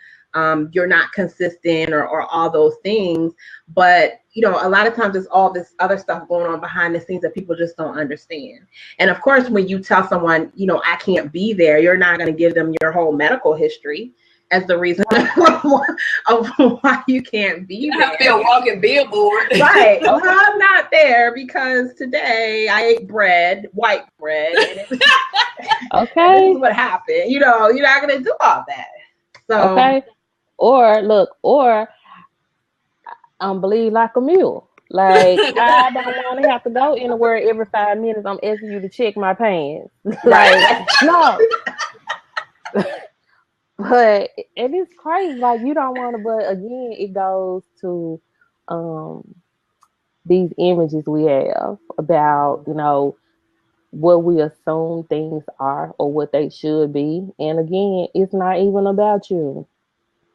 you're not consistent, or all those things. But, you know, a lot of times there's all this other stuff going on behind the scenes that people just don't understand. And of course, when you tell someone, you know, I can't be there, you're not going to give them your whole medical history as the reason of why you can't be there. I have to be a walking billboard. Right. Well, I'm not there because today I ate white bread. And it was, okay. This is what happened. You know, you're not going to do all that. So, okay. Or bleed like a mule. Like, I don't want to have to go anywhere every 5 minutes. I'm asking you to check my pants. Like, no. But it is crazy. Like, you don't want to, but again, it goes to these images we have about, you know, what we assume things are or what they should be. And again, it's not even about you.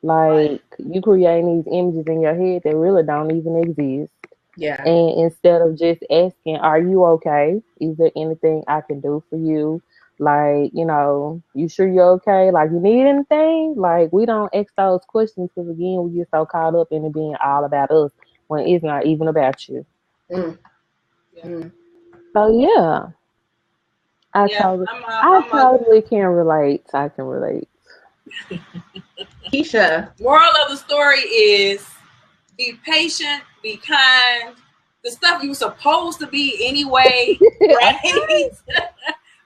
Like, you creating these images in your head that really don't even exist. Yeah. And instead of just asking, are you okay? Is there anything I can do for you? Like, you know, you sure you're okay? Like, you need anything? Like, we don't ask those questions because, again, we get so caught up in it being all about us when it's not even about you. Mm. Yeah. So, yeah. I totally can relate. I can relate. Kesha. Moral of the story is be patient, be kind. The stuff you were supposed to be anyway, right?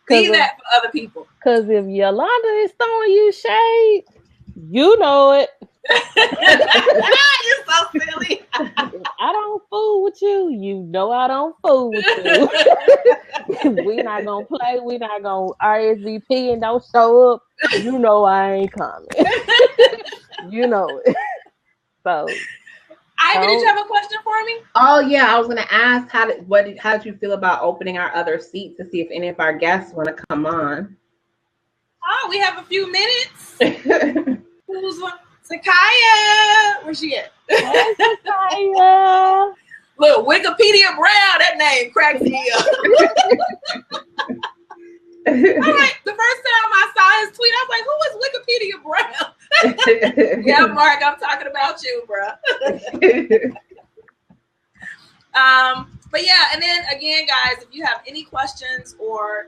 Be that for other people. Because if Yolanda is throwing you shade, you know it. You're so silly. If I don't fool with you, you know I don't fool with you. We not gonna play. We not gonna RSVP and don't show up. You know I ain't coming. You know it. So, Ivy, did you have a question for me? Oh yeah, I was gonna ask how did you feel about opening our other seats to see if any of our guests want to come on? Oh, we have a few minutes. Who's one? Sakaya. Where's she at? Hey, Sakaya. Look, Wikipedia Brown, that name cracks me up. All right, the first time I saw his tweet, I was like, who is Wikipedia Brown? Yeah, Mark, I'm talking about you, bro. But yeah, and then again, guys, if you have any questions or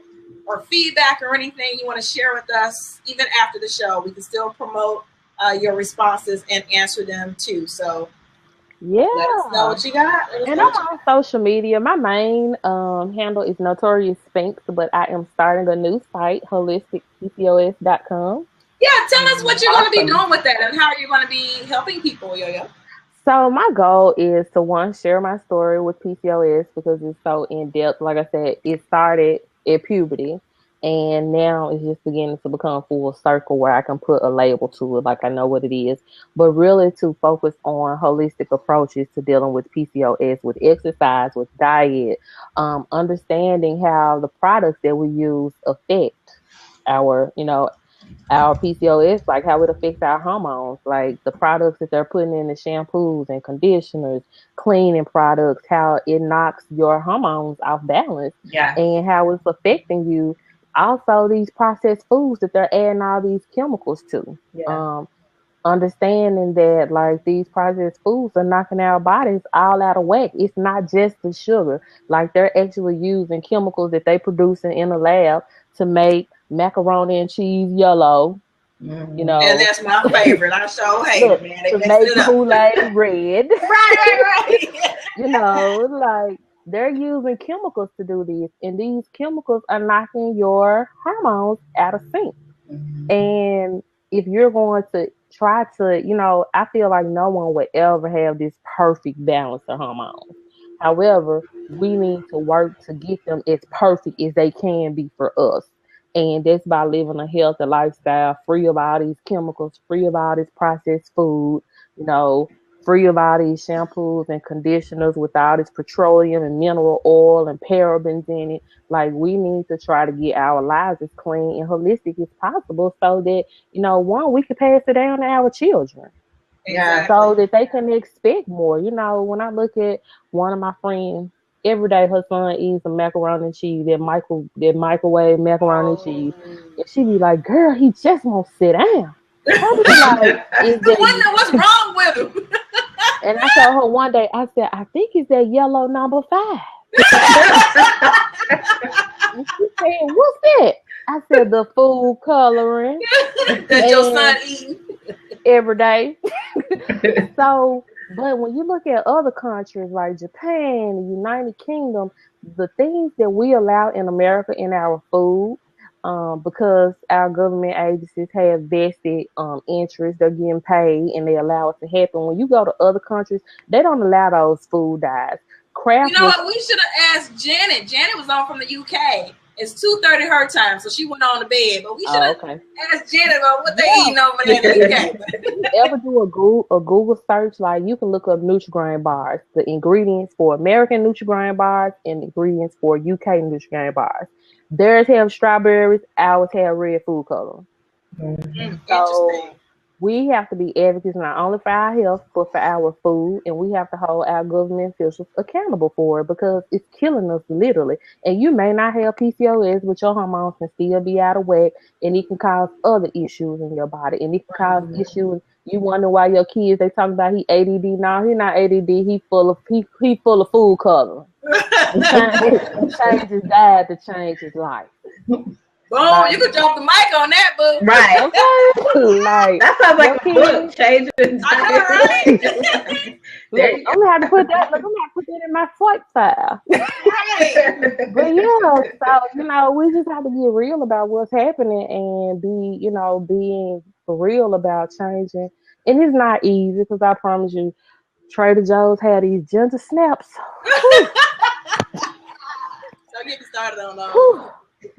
feedback or anything you want to share with us, even after the show, we can still promote your responses and answer them too. So yeah, let us know what you got. And I'm on social media. My main handle is Notorious Sphinx, but I am starting a new site, holisticpcos.com. Yeah, tell us what you're going to be doing with that and how you're going to be helping people, Yo-Yo. So my goal is to, one, share my story with PCOS because it's so in-depth. Like I said, it started at puberty, and now it's just beginning to become full circle where I can put a label to it, like I know what it is. But really to focus on holistic approaches to dealing with PCOS, with exercise, with diet, understanding how the products that we use affect our PCOS, like how it affects our hormones, like the products that they're putting in the shampoos and conditioners, cleaning products, how it knocks your hormones off balance, and how it's affecting you. Also, these processed foods that they're adding all these chemicals to. understanding that like these processed foods are knocking our bodies all out of whack. It's not just the sugar. Like they're actually using chemicals that they producing in a lab to make macaroni and cheese yellow. You know, and that's my favorite. I sure hate look, it, man. They to messed make it up. Kool-Aid red. Right. You know, like they're using chemicals to do this, and these chemicals are knocking your hormones out of sync. And if you're going to try to, you know, I feel like no one would ever have this perfect balance of hormones. However, we need to work to get them as perfect as they can be for us. And that's by living a healthy lifestyle, free of all these chemicals, free of all this processed food, you know, free of all these shampoos and conditioners with all this petroleum and mineral oil and parabens in it. Like we need to try to get our lives as clean and holistic as possible so that, you know, one, we can pass it down to our children. Exactly. So that they can expect more. You know, when I look at one of my friends, every day her son eats a macaroni and cheese, that microwave macaroni and cheese. And she be like, girl, he just won't sit down. I be like, is I wonder what's wrong with him. and I told her one day, I said, I think it's that yellow number 5. And she said, what's that? I said, the food coloring. That your son eating. Every day. So, but when you look at other countries like Japan, the United Kingdom, the things that we allow in America in our food, because our government agencies have vested interest, they're getting paid and they allow it to happen. When you go to other countries, they don't allow those food dyes. You know what? We should have asked Janet. Janet was on from the UK. It's 2:30 her time, so she went on to bed. But we should have asked Janet about what they eating over there in the UK. If you ever do a Google search, like you can look up Nutri-Grain bars, the ingredients for American Nutri-Grain bars and ingredients for UK Nutri-Grain bars. Theirs have strawberries, ours have red food color. So we have to be advocates not only for our health, but for our food, and we have to hold our government officials accountable for it because it's killing us literally. And you may not have PCOS, but your hormones can still be out of whack, and it can cause other issues in your body, and it can cause issues. You wonder why your kids they talk about he ADD. No, he not ADD. He full of food color. Change his diet to change his life. Boom, you could drop the mic on that, boo. Right. Okay. Like, that sounds like a book. Change it. I know, right? Look, I'm gonna have to put that. Look, I'm gonna have to put that in my swipe file. Right. But yeah, so you know, we just have to get real about what's happening and be, you know, being for real about changing. And it's not easy because I promise you, Trader Joe's had these ginger snaps. Don't get me started on those.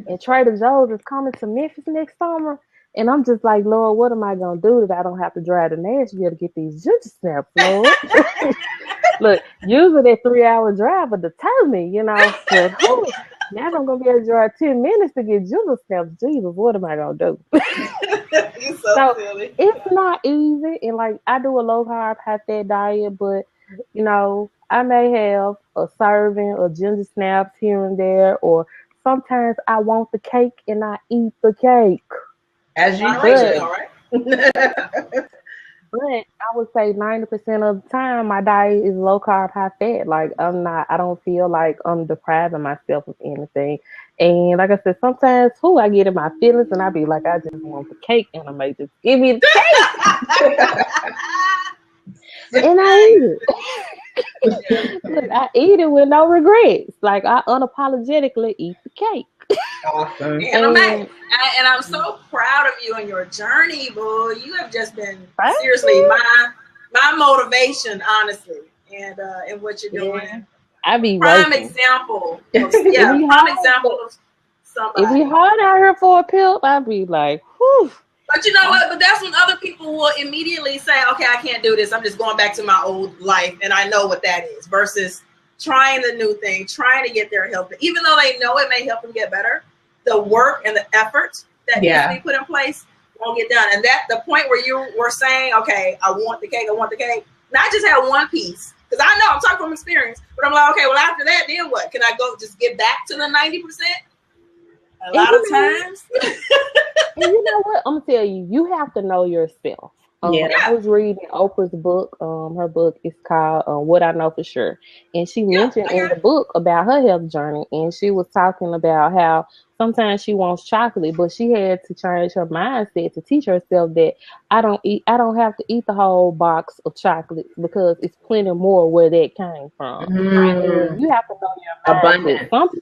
And Trader Joe's is coming to Memphis next summer. And I'm just like, Lord, what am I going to do if I don't have to drive to Nashville to get these ginger snaps, Lord? Look, usually that 3-hour drive would deter me, you know. But now I'm going to be able to drive 10 minutes to get ginger snaps. Jesus, what am I going to do? You're so silly. It's not easy. And like, I do a low carb, high fat diet, but, you know, I may have a serving of ginger snaps here and there, or sometimes I want the cake and I eat the cake. As you should, all right? But I would say 90% of the time my diet is low carb, high fat. Like I don't feel like I'm depriving myself of anything. And like I said, sometimes I get in my feelings and I be like, I just want the cake and I may just give me the cake. And I eat it. Look, I eat it with no regrets. Like I unapologetically eat the cake. Awesome. And I'm so proud of you and your journey, boy. You have just been seriously my motivation, honestly, and what you're doing. Yeah. I be prime working. example. Prime example of somebody. If you hard out here for a pill, I'd be like, whew. But you know what? But that's when other people will immediately say, okay, I can't do this. I'm just going back to my old life. And I know what that is versus trying the new thing, trying to get their health. Even though they know it may help them get better, the work and the effort that needs to be put in place won't get done. And that the point where you were saying, okay, I want the cake. Not just have one piece. Because I know I'm talking from experience. But I'm like, okay, well, after that, then what? Can I go just get back to the 90%? A lot of times. And you know what? I'm going to tell you, you have to know yourself. Yeah. I was reading Oprah's book. Her book is called "What I Know for Sure," and she mentioned in the book about her health journey, and she was talking about how sometimes she wants chocolate, but she had to change her mindset to teach herself that I don't have to eat the whole box of chocolates because it's plenty more where that came from. And you have to know your mindset. Abundance.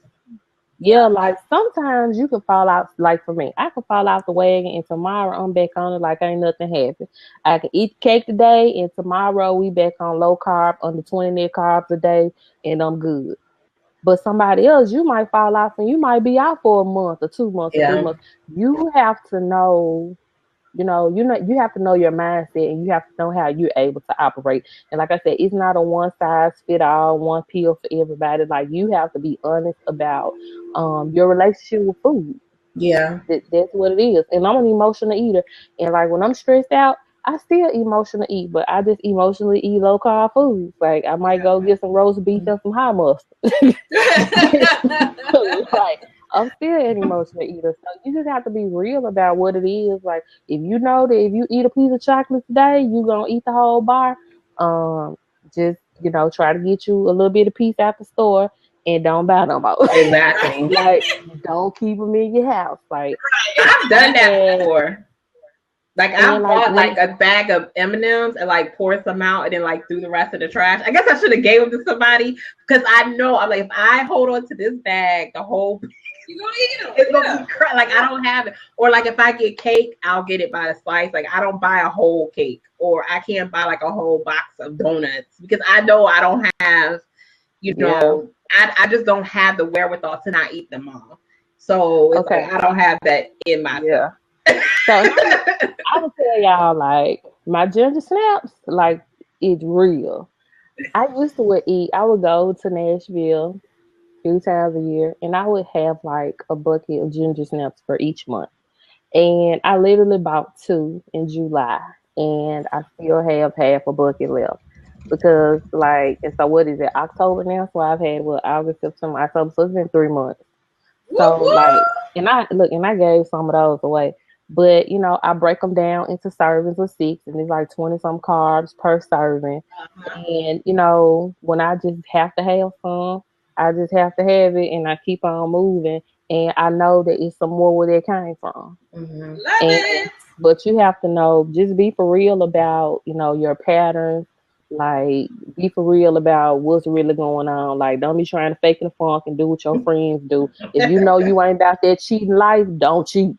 Yeah, like sometimes you can fall out. Like for me, I can fall out the wagon, and tomorrow I'm back on it like ain't nothing happened. I can eat cake today, and tomorrow we back on low carb, under 20 net carbs a day, and I'm good. But somebody else, you might fall off, and you might be out for a month or 2 months or 3 months. You have to know. You have to know your mindset, and you have to know how you're able to operate. And like I said, it's not a one size fit all, one pill for everybody. Like you have to be honest about your relationship with food. Yeah. That's what it is. And I'm an emotional eater. And like when I'm stressed out, I still emotionally eat, but I just emotionally eat low carb foods. Like I might go get some roast beef and some hot mustard. Like I'm still an emotional eater. So you just have to be real about what it is. Like if you know that if you eat a piece of chocolate today, you gonna eat the whole bar. Just try to get you a little bit of piece at the store and don't buy no more. Exactly. Like don't keep them in your house. Like I've done that before. Like I bought like a bag of M&Ms and like poured some out and then like threw the rest of the trash. I guess I should have gave them to somebody because I know I'm like if I hold on to this bag the whole you're gonna eat them. It's gonna be like I don't have it. Or like if I get cake, I'll get it by the slice. Like I don't buy a whole cake, or I can't buy like a whole box of donuts because I know I don't have, I just don't have the wherewithal to not eat them all. So it's like I don't have that in my So I would tell y'all like my ginger snaps, like it's real. I used to eat. I would go to Nashville 3 times a year, and I would have like a bucket of ginger snaps for each month. And I literally bought 2 in July, and I still have half a bucket left because and so what is it, October now? So I've had August, September, October, so it's been 3 months. So like, and I gave some of those away. But I break them down into servings of 6, and it's like 20 some carbs per serving. And when I just have to have some, I just have to have it, and I keep on moving. And I know that it's some more where that came from. Love it. But you have to know, just be for real about your patterns. Like, be for real about what's really going on. Like, don't be trying to fake the funk and do what your friends do. If you know you ain't about that cheating life, don't cheat.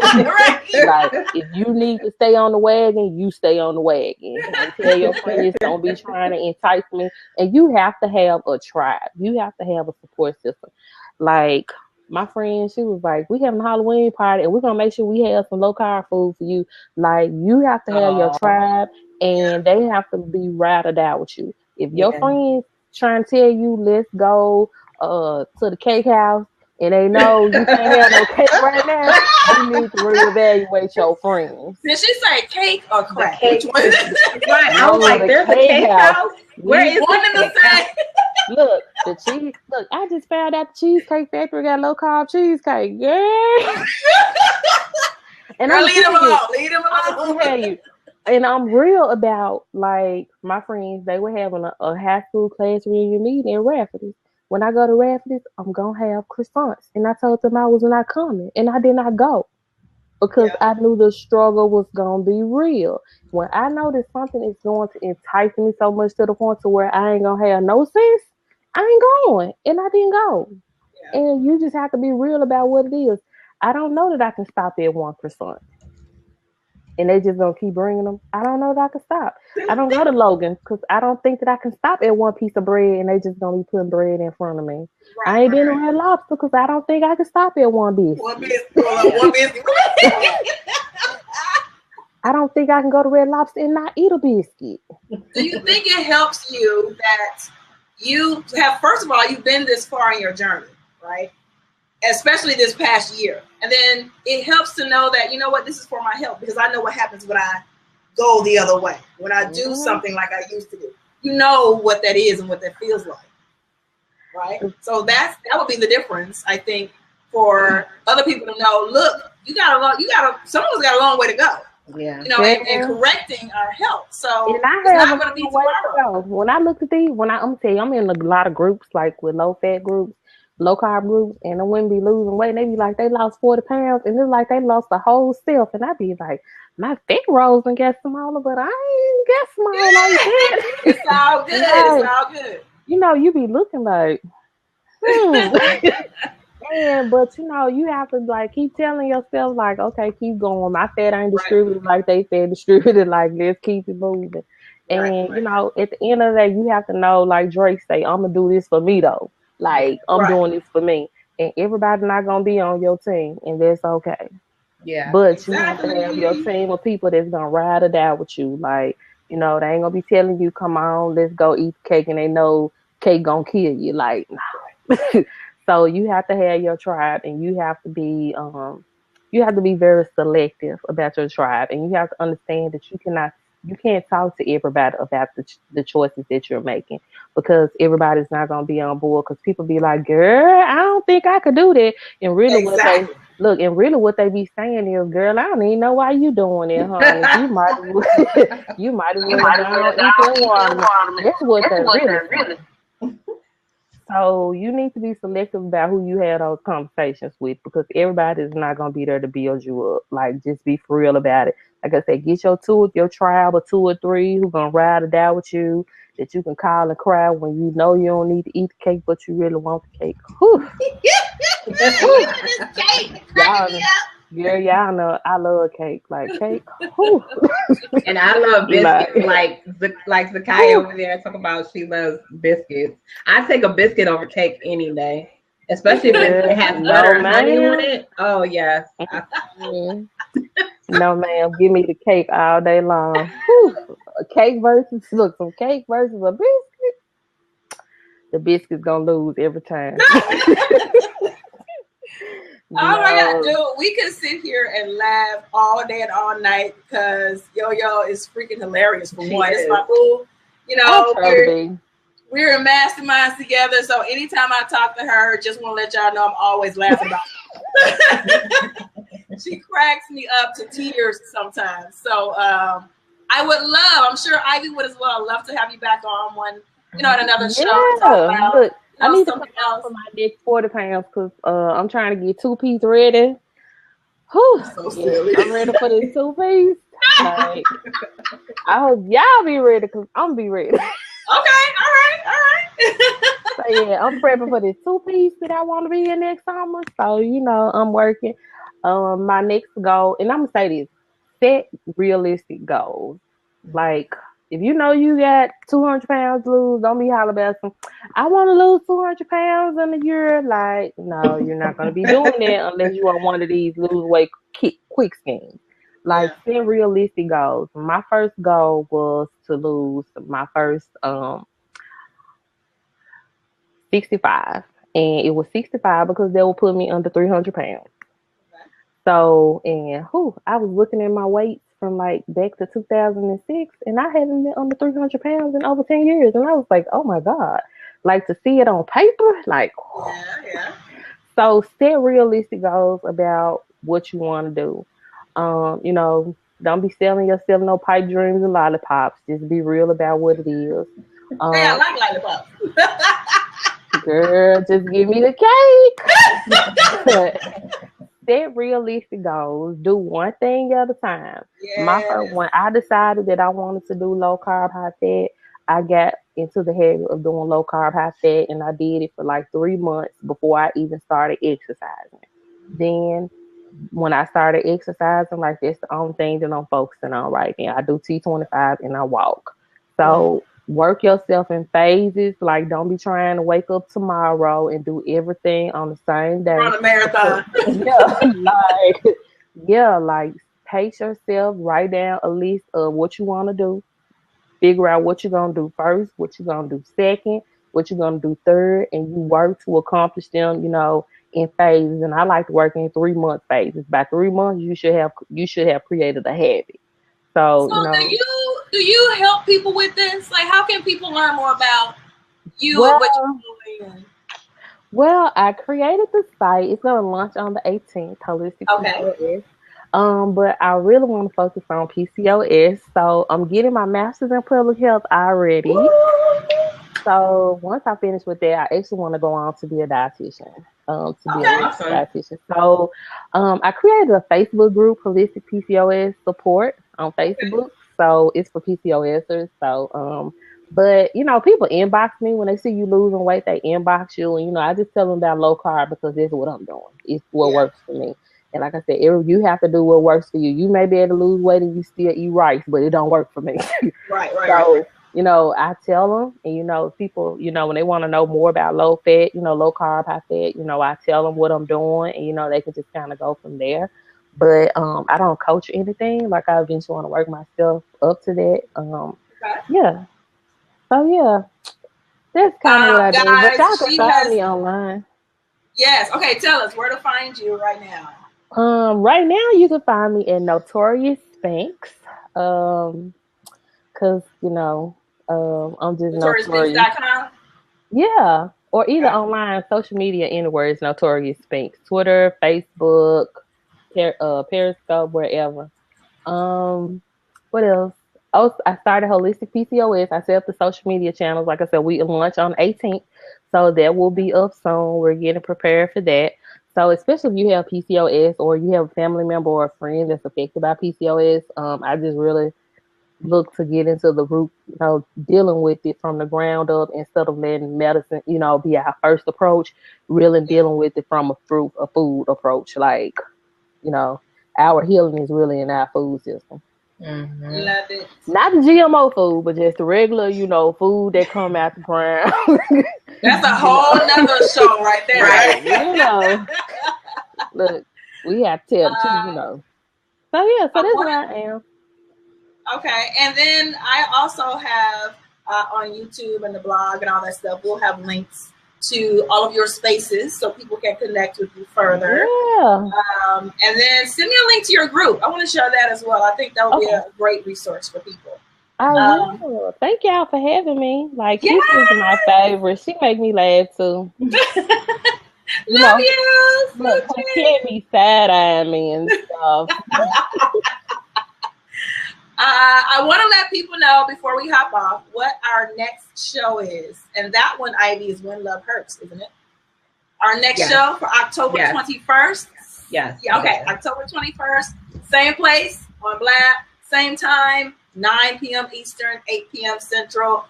Like, if you need to stay on the wagon, you stay on the wagon. And tell your friends, don't be trying to entice me. And you have to have a tribe. You have to have a support system. Like, my friend, she was like, we having a Halloween party, and we're going to make sure we have some low-carb food for you. Like, you have to have your tribe, and they have to be ride or die with you. If your friends trying to tell you, let's go to the cake house, and they know you can't have no cake right now, you need to reevaluate your friends. Did she say cake or crack? Which one? Right. I was like, there's a cake house. Where is one in the same? Look, the cheese. Look, I just found out the Cheesecake Factory got low carb cheesecake, girl. And girl, leave them alone. Leave them alone. I tell you, and I'm real about like my friends. They were having a high school class reunion meeting in Rafferty. When I go to Rafferty's, I'm gonna have croissants, and I told them I was not coming, and I did not go because I knew the struggle was gonna be real. When I know that something is going to entice me so much to the point to where I ain't gonna have no sense, I ain't going, and I didn't go. Yeah. And you just have to be real about what it is. I don't know that I can stop at 1%. And they just gonna keep bringing them. I don't know that I can stop. I don't go to Logan because I don't think that I can stop at one piece of bread and they just gonna be putting bread in front of me. Right, I ain't been to Red Lobster because I don't think I can stop at one biscuit. One biscuit. I don't think I can go to Red Lobster and not eat a biscuit. Do you think it helps you that you have, first of all, you've been this far in your journey, right? Especially this past year. And then it helps to know that, you know what, this is for my health because I know what happens when I go the other way. When I do something like I used to do. You know what that is and what that feels like. Right? So that would be the difference, I think, for other people to know, look, someone's got a long way to go. Yeah. You know, and correcting our health. So and I it's have not a going to be long way to tomorrow. go. When I look at these, I'm gonna tell you, I'm in a lot of groups, like with low fat groups, low carb groups, and the women be losing weight. And they be like, they lost 40 pounds, and it's like they lost the whole self. And I be like, my fat rolls and get smaller, but I ain't get small like that. It's all good. Like, it's all good. you know, you be looking like, And but you know, you have to like keep telling yourself like, okay, keep going. My fat ain't distributed like they fat distributed. Like let's keep it moving. And you know, at the end of the day, you have to know, like Drake say, I'm gonna do this for me though. Like I'm doing this for me, and everybody not gonna be on your team, and that's okay. Yeah. But you have to have your team of people that's gonna ride or die with you. Like you know, they ain't gonna be telling you, come on, let's go eat cake, and they know cake gonna kill you. Like. So you have to have your tribe, and you have to be very selective about your tribe, and you have to understand that you can't talk to everybody about the choices that you're making, because everybody's not gonna be on board. Because people be like, "Girl, I don't think I could do that," and really what they be saying is, "Girl, I don't even know why you doing it, honey. You might as well you might as well eat that watermelon." That's what they really. So you need to be selective about who you have those conversations with, because everybody is not gonna be there to build you up. Like just be for real about it. Like I said, get your tribe of 2 or 3 who gonna ride or die with you, that you can call and cry when you know you don't need to eat the cake, but you really want the cake. Whew. Girl, y'all know I love cake. Like cake. Whew. And I love biscuits. like Zakaya over there talking about she loves biscuits. I take a biscuit over cake any day. Especially if it has butter and honey on it. Oh yes. No ma'am, give me the cake all day long. A cake versus a biscuit. The biscuit's gonna lose every time. Oh my God, dude, we could sit here and laugh all day and all night because Yo-Yo is freaking hilarious for one. It's my boo. You know, we're in masterminds together, so anytime I talk to her, just want to let y'all know I'm always laughing about it. She cracks me up to tears sometimes. So I would love, I'm sure Ivy would as well, love to have you back on one, at another show to talk about. Look, I need to come out for my next 40 pounds because I'm trying to get 2-piece ready. Whew. So silly. I'm ready for this 2-piece. Like, I hope y'all be ready because I'm be ready. Okay, all right. So yeah, I'm prepping for this 2-piece that I want to be in next summer. So I'm working. My next goal, and I'm gonna say this: set realistic goals. Like, if you know you got 200 pounds to lose, don't be hollering about some, I want to lose 200 pounds in a year. Like, no, you're not going to be doing that unless you are one of these lose weight quick schemes. Like, set realistic goals. My first goal was to lose my first 65. And it was 65 because they will put me under 300 pounds. So, I was looking at my weights from like back to 2006, and I haven't been under 300 pounds in over 10 years. And I was like, oh my God, like to see it on paper, like, yeah. So set realistic goals about what you want to do. Don't be selling yourself no pipe dreams and lollipops. Just be real about what it is. Hey, I like lollipops. Girl, just give me the cake. Set realistic goals. Do one thing at a time. Yes. When I decided that I wanted to do low carb, high fat, I got into the habit of doing low carb, high fat, and I did it for like 3 months before I even started exercising. Then when I started exercising, like that's the only thing that I'm focusing on right now. I do T25 and I walk. So work yourself in phases. Like, don't be trying to wake up tomorrow and do everything on the same day. Run a marathon. Like pace yourself. Write down a list of what you want to do. Figure out what you're gonna do first, what you're gonna do second, what you're gonna do third, and you work to accomplish them. In phases. And I like to work in 3-month phases. By 3 months, you should have created a habit. So do you help people with this? Like, how can people learn more about you and what you're doing? Well, I created the site. It's going to launch on the 18th, Holistic. Okay. But I really want to focus on PCOS. So I'm getting my master's in public health already. So once I finish with that, I actually want to go on to be a dietitian. To be a Awesome. dietitian. So I created a Facebook group, Holistic PCOS Support on Facebook. So it's for PCOSers. So but people inbox me when they see you losing weight, they inbox you, and I just tell them about low carb because that's what I'm doing. It's what works for me. And like I said, you have to do what works for you. You may be able to lose weight and you still eat rice, but it don't work for me. Right. I tell them, and people, when they want to know more about low fat, low carb, high fat, I tell them what I'm doing, and they can just kind of go from there. But I don't coach anything. Like I eventually want to work myself up to that. Yeah. So yeah, that's kind of what I do. But y'all can find me online. Yes. Okay. Tell us where to find you right now. Right now you can find me at Notorious Spanx. Cause I'm just notorious. NotoriousSpanx.com? Yeah, or either online, social media, anywhere is Notorious Spanx. Twitter, Facebook, Periscope, wherever. What else? Oh, I started Holistic PCOS. I set up the social media channels. Like I said, we launch on 18th, so that will be up soon. We're getting prepared for that. So, especially if you have PCOS or you have a family member or a friend that's affected by PCOS, I just really look to get into the root, dealing with it from the ground up instead of letting medicine, be our first approach, really dealing with it from a food approach. Like, our healing is really in our food system. Mm-hmm. Love it. Not the GMO food, but just the regular, food that come out the ground. That's a whole nother show right there. Right? Look, we have to tell, So yeah, so that's where I am. Okay, and then I also have on YouTube and the blog and all that stuff, we'll have links to all of your spaces so people can connect with you further. Yeah. And then send me a link to your group. I want to share that as well. I think that would be a great resource for people. I will. Thank y'all for having me. Like, Kesha is my favorite. She make me laugh too. Love you. Look, her kid be side-eyeing me and stuff. I want to let people know before we hop off what our next show is. And that one, Ivy, is When Love Hurts, isn't it? Our next show for October 21st. Yes. Yeah, okay. October 21st. Same place on Black. Same time, 9 p.m. Eastern, 8 p.m. Central.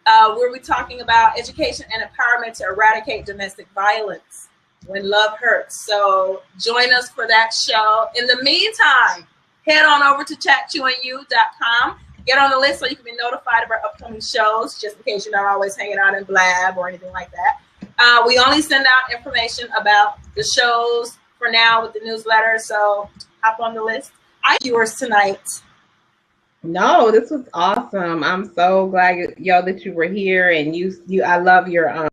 We'll be talking about education and empowerment to eradicate domestic violence. When Love Hurts. So join us for that show. In the meantime, head on over to chatchewingyou.com. Get on the list so you can be notified of our upcoming shows, just in case you're not always hanging out in Blab or anything like that. We only send out information about the shows for now with the newsletter, so hop on the list. Yours tonight. No, this was awesome. I'm so glad that you were here, and you I love your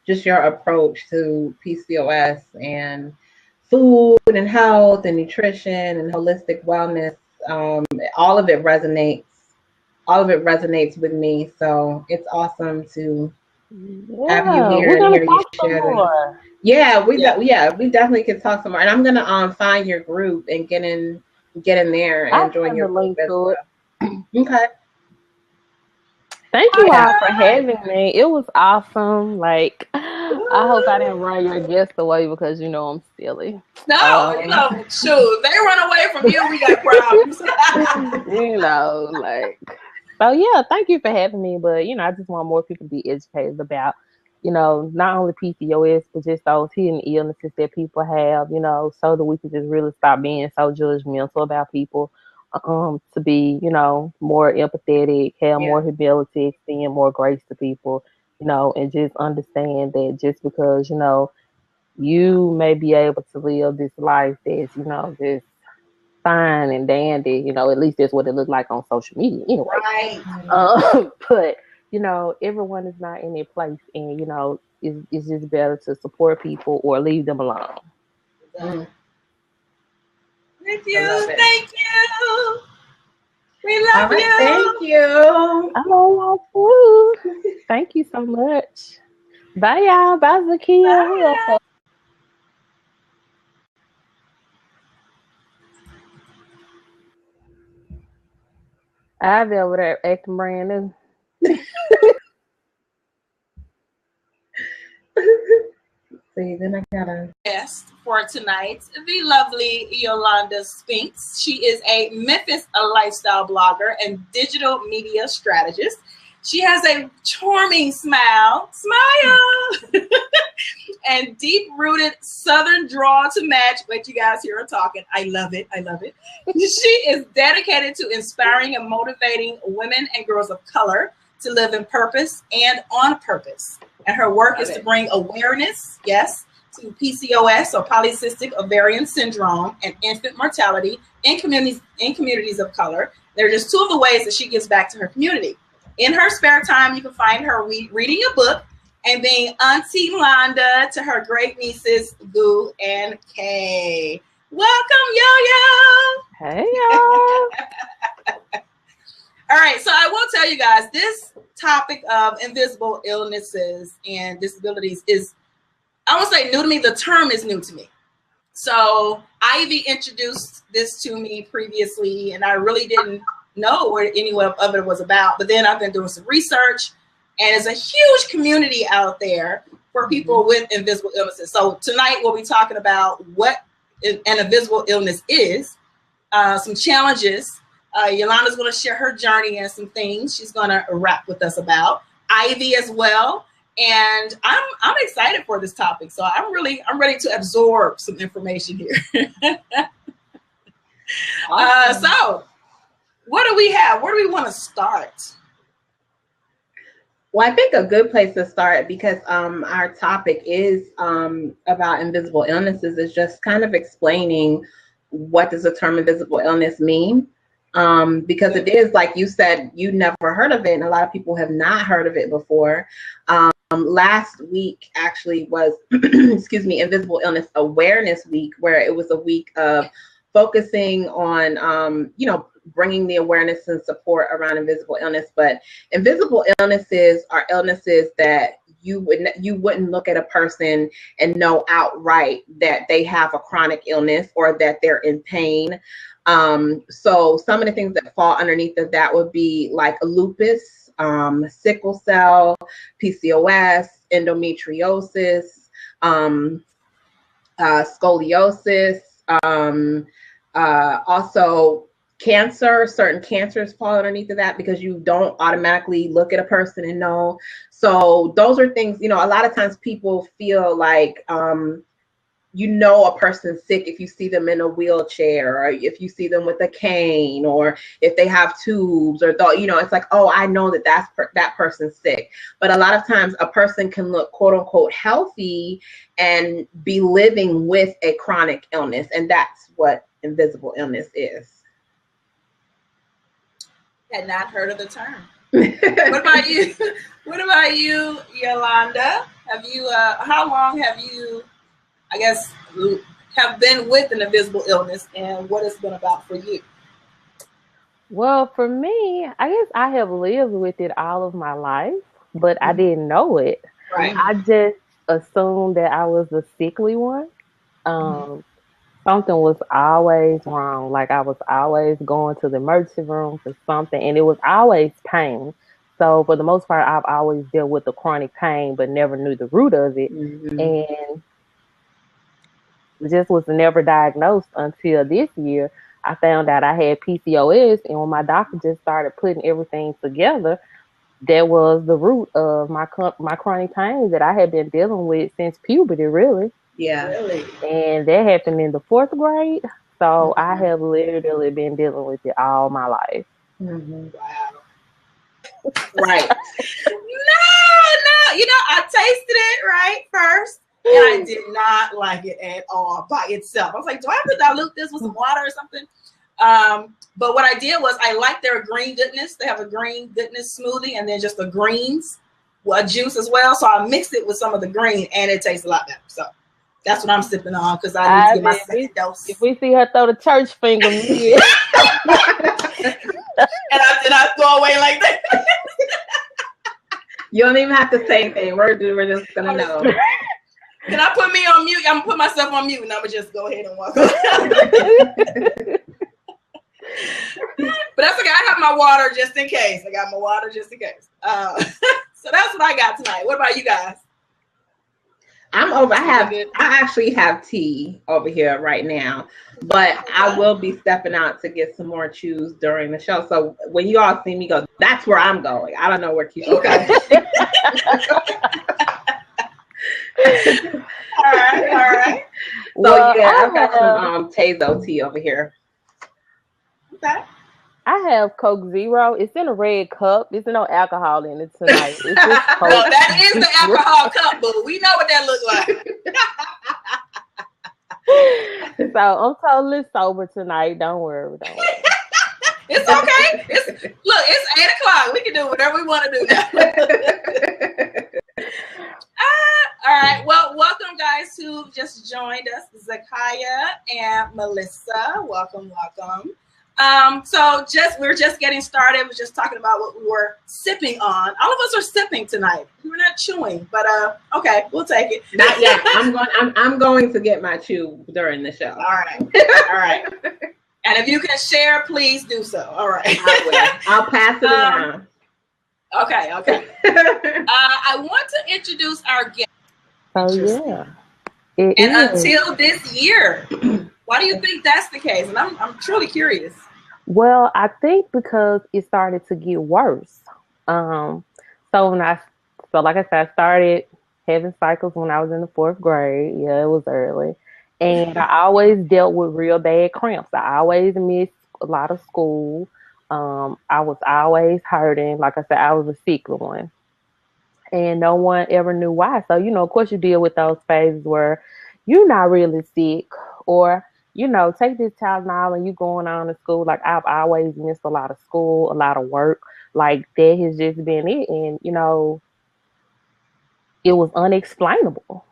just your approach to PCOS and food and health and nutrition and holistic wellness. All of it resonates with me. So it's awesome to have you here and hear you share. Yeah, we definitely can talk some more. And I'm gonna find your group and get in there and join your group as well. Okay. Thank you all for having me. It was awesome. Like, I hope I didn't run your guests away because I'm silly. No, shoot, they run away from you. We got problems. So yeah, thank you for having me. But I just want more people to be educated about, not only PCOS but just those hidden illnesses that people have. So that we can just really stop being so judgmental about people. To be, more empathetic, have more humility, extend more grace to people, and just understand that just because, you may be able to live this life that's, just fine and dandy, at least that's what it looks like on social media anyway. Right. But, everyone is not in their place, and, it's just better to support people or leave them alone. Thank you. Thank you. We love you. Thank you. I love you. Thank you so much. Bye, y'all. Bye, Zakia. I'll be over there acting brand new. See, then I gotta. Guest for tonight, the lovely Yolanda Spinks. She is a Memphis lifestyle blogger and digital media strategist. She has a charming smile, and deep-rooted Southern drawl to match what you guys here are talking. I love it. I love it. She is dedicated to inspiring and motivating women and girls of color to live in purpose and on purpose. And her work is to bring awareness, yes, to PCOS, or polycystic ovarian syndrome, and infant mortality in communities of color. They're just two of the ways that she gives back to her community. In her spare time, you can find her reading a book and being Auntie Londa to her great nieces, Boo and Kay. Welcome, Yo-Yo! Hey, y'all! All right, so I will tell you guys, this topic of invisible illnesses and disabilities is, I won't say new to me, the term is new to me. So Ivy introduced this to me previously, and I really didn't know what any of it was about. But then I've been doing some research, and there's a huge community out there for people with invisible illnesses. So tonight we'll be talking about what an invisible illness is, some challenges. Yolanda's going to share her journey and some things she's going to rap with us about. Ivy as well. And I'm excited for this topic. So I'm ready to absorb some information here. Awesome. So what do we have? Where do we want to start? Well, I think a good place to start, because our topic is about invisible illnesses, is just kind of explaining what does the term invisible illness mean. Because it is, like you said, you never heard of it, and a lot of people have not heard of it before. Last week actually was, excuse me, Invisible Illness Awareness Week, where it was a week of focusing on, bringing the awareness and support around invisible illness. But invisible illnesses are illnesses that you wouldn't look at a person and know outright that they have a chronic illness or that they're in pain. So some of the things that fall underneath of that would be like lupus, sickle cell, PCOS, endometriosis, scoliosis, also cancer. Certain cancers fall underneath of that because you don't automatically look at a person and know. So those are things, a lot of times people feel like, a person's sick if you see them in a wheelchair, or if you see them with a cane, or if they have tubes, or it's like, oh, I know that person's sick. But a lot of times a person can look quote unquote healthy and be living with a chronic illness, and that's what invisible illness is. Had not heard of the term. What about you? What about you, Yolanda? Have you? How long have you, I guess, have been with an invisible illness, and what it's been about for you? Well, for me, I guess I have lived with it all of my life, but I didn't know it. Right. I just assumed that I was the sickly one. Something was always wrong. Like I was always going to the emergency room for something, and it was always pain. So for the most part, I've always dealt with the chronic pain, but never knew the root of it. And just was never diagnosed until this year. I found out I had PCOS, and when my doctor just started putting everything together, that was the root of my chronic pain that I had been dealing with since puberty, really. Yeah. Really? And that happened in the 4th grade. So I have literally been dealing with it all my life. Wow. Right. No. I tasted it right first, and I did not like it at all by itself. I was like, do I have to dilute this with some water or something? But what I did was I liked their green goodness. They have a green goodness smoothie, and then just the greens, juice as well. So I mixed it with some of the green, and it tastes a lot better. So that's what I'm sipping on, because I need to get my second dose. If we see her throw the church finger, and I did not throw away like that. You don't even have to say anything. We're just gonna know. Can I put me on mute? I'm gonna put myself on mute, and I'm gonna just go ahead and walk. But that's okay. I have my water just in case. So that's what I got tonight. What about you guys? I actually have tea over here right now, but I will be stepping out to get some more chews during the show. So when you all see me go, that's where I'm going. I don't know where Kesha Okay. All right. So well, yeah, I've got some Tazo tea over here. Okay. I have Coke Zero. It's in a red cup. There's no alcohol in it tonight. It's just Coke. No, that is the alcohol cup, boo. We know what that looks like. So I'm totally sober tonight. Don't worry. It's okay. It's 8:00. We can do whatever we want to do now. All right. Well, welcome guys who just joined us, Zakaya and Melissa. Welcome. So we're just getting started. We're just talking about what we were sipping on. All of us are sipping tonight. We're not chewing, but okay, we'll take it. Not yet. I'm going to get my chew during the show. All right. And if you can share, please do so. All right. I will. I'll pass it around. Okay. I want to introduce our guest. Oh yeah. Until this year. Why do you think that's the case? And I'm truly curious. Well, I think because it started to get worse. So like I said, I started having cycles when I was in the 4th grade. Yeah, it was early. And I always dealt with real bad cramps. I always missed a lot of school. I was always hurting. Like I said, I was a sick one. And no one ever knew why. So, of course you deal with those phases where you're not really sick, or, take this Tylenol and you going on to school. Like, I've always missed a lot of school, a lot of work. Like, that has just been it. And, it was unexplainable.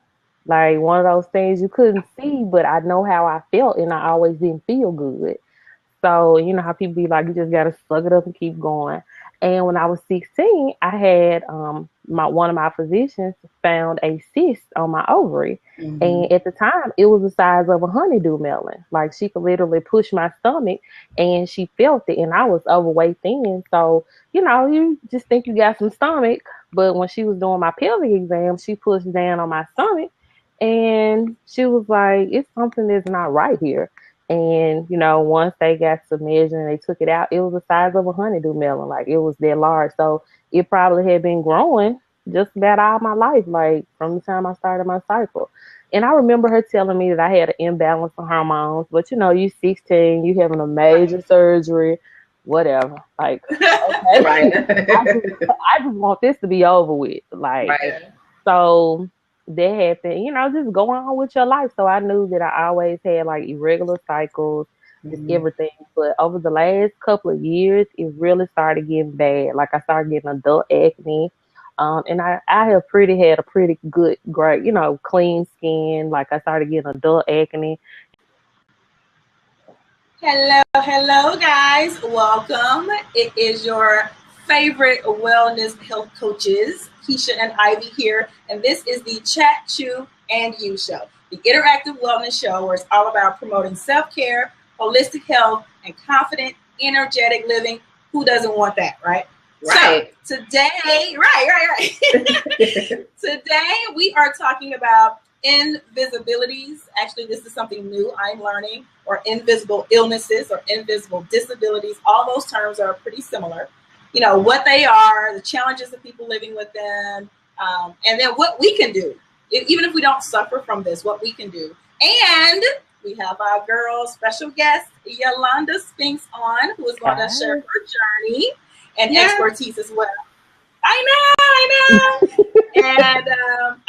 Like, one of those things you couldn't see, but I know how I felt, and I always didn't feel good. So, you know how people be like, you just got to suck it up and keep going. And when I was 16, I had one of my physicians found a cyst on my ovary. Mm-hmm. And at the time, it was the size of a honeydew melon. Like, she could literally push my stomach, and she felt it. And I was overweight then. So, you just think you got some stomach. But when she was doing my pelvic exam, she pushed down on my stomach. And she was like, it's something that's not right here. And, once they got to measure and they took it out, it was the size of a honeydew melon. Like, it was that large. So it probably had been growing just about all my life, like from the time I started my cycle. And I remember her telling me that I had an imbalance of hormones. But, you 16, you having a major surgery, whatever. Like, okay. Right. I just want this to be over with. Like, right. So that happened, just go on with your life. So I knew that I always had like irregular cycles, just everything. But over the last couple of years, it really started getting bad. Like, I started getting adult acne. And I had a pretty good, great, clean skin. Like, I started getting adult acne. Hello, guys. Welcome. It is your favorite wellness health coaches, Kesha and Ivy here, and this is the Chat, Chew, and You show, the interactive wellness show where it's all about promoting self-care, holistic health, and confident, energetic living. Who doesn't want that, right? Right. So today, right. Today we are talking about invisibilities. Actually, this is something new I'm learning, or invisible illnesses or invisible disabilities. All those terms are pretty similar. What they are, the challenges of people living with them, and then what we can do, even if we don't suffer from this, what we can do. And we have our girl, special guest, Yolanda Spinks on, who is going to share her journey and expertise as well. I know. And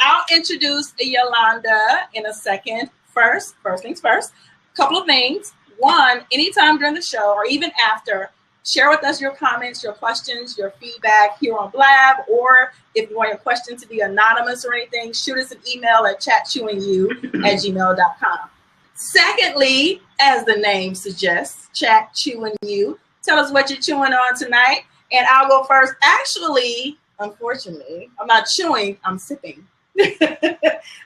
I'll introduce Yolanda in a second. First things first, a couple of things. One, anytime during the show or even after, share with us your comments, your questions, your feedback here on Blab, or if you want your question to be anonymous or anything, shoot us an email at chatchewingyou@gmail.com. Secondly, as the name suggests, Chat, Chew, and You. Tell us what you're chewing on tonight, and I'll go first. Actually, unfortunately, I'm not chewing, I'm sipping. I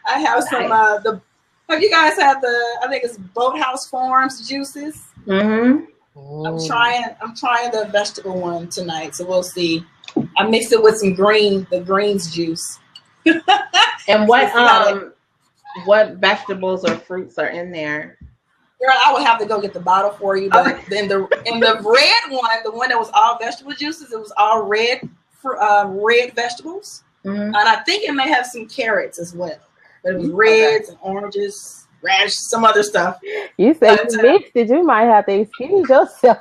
have some, have you guys had I think it's Boathouse Farms juices? Mm-hmm. I'm trying the vegetable one tonight, so we'll see. I mixed it with the greens juice. And what vegetables or fruits are in there? Girl, I would have to go get the bottle for you, but then the red one, the one that was all vegetable juices, it was all red vegetables, and I think it may have some carrots as well. But it was reds and oranges, radish, some other stuff. You say you mixed it, you might have to excuse yourself.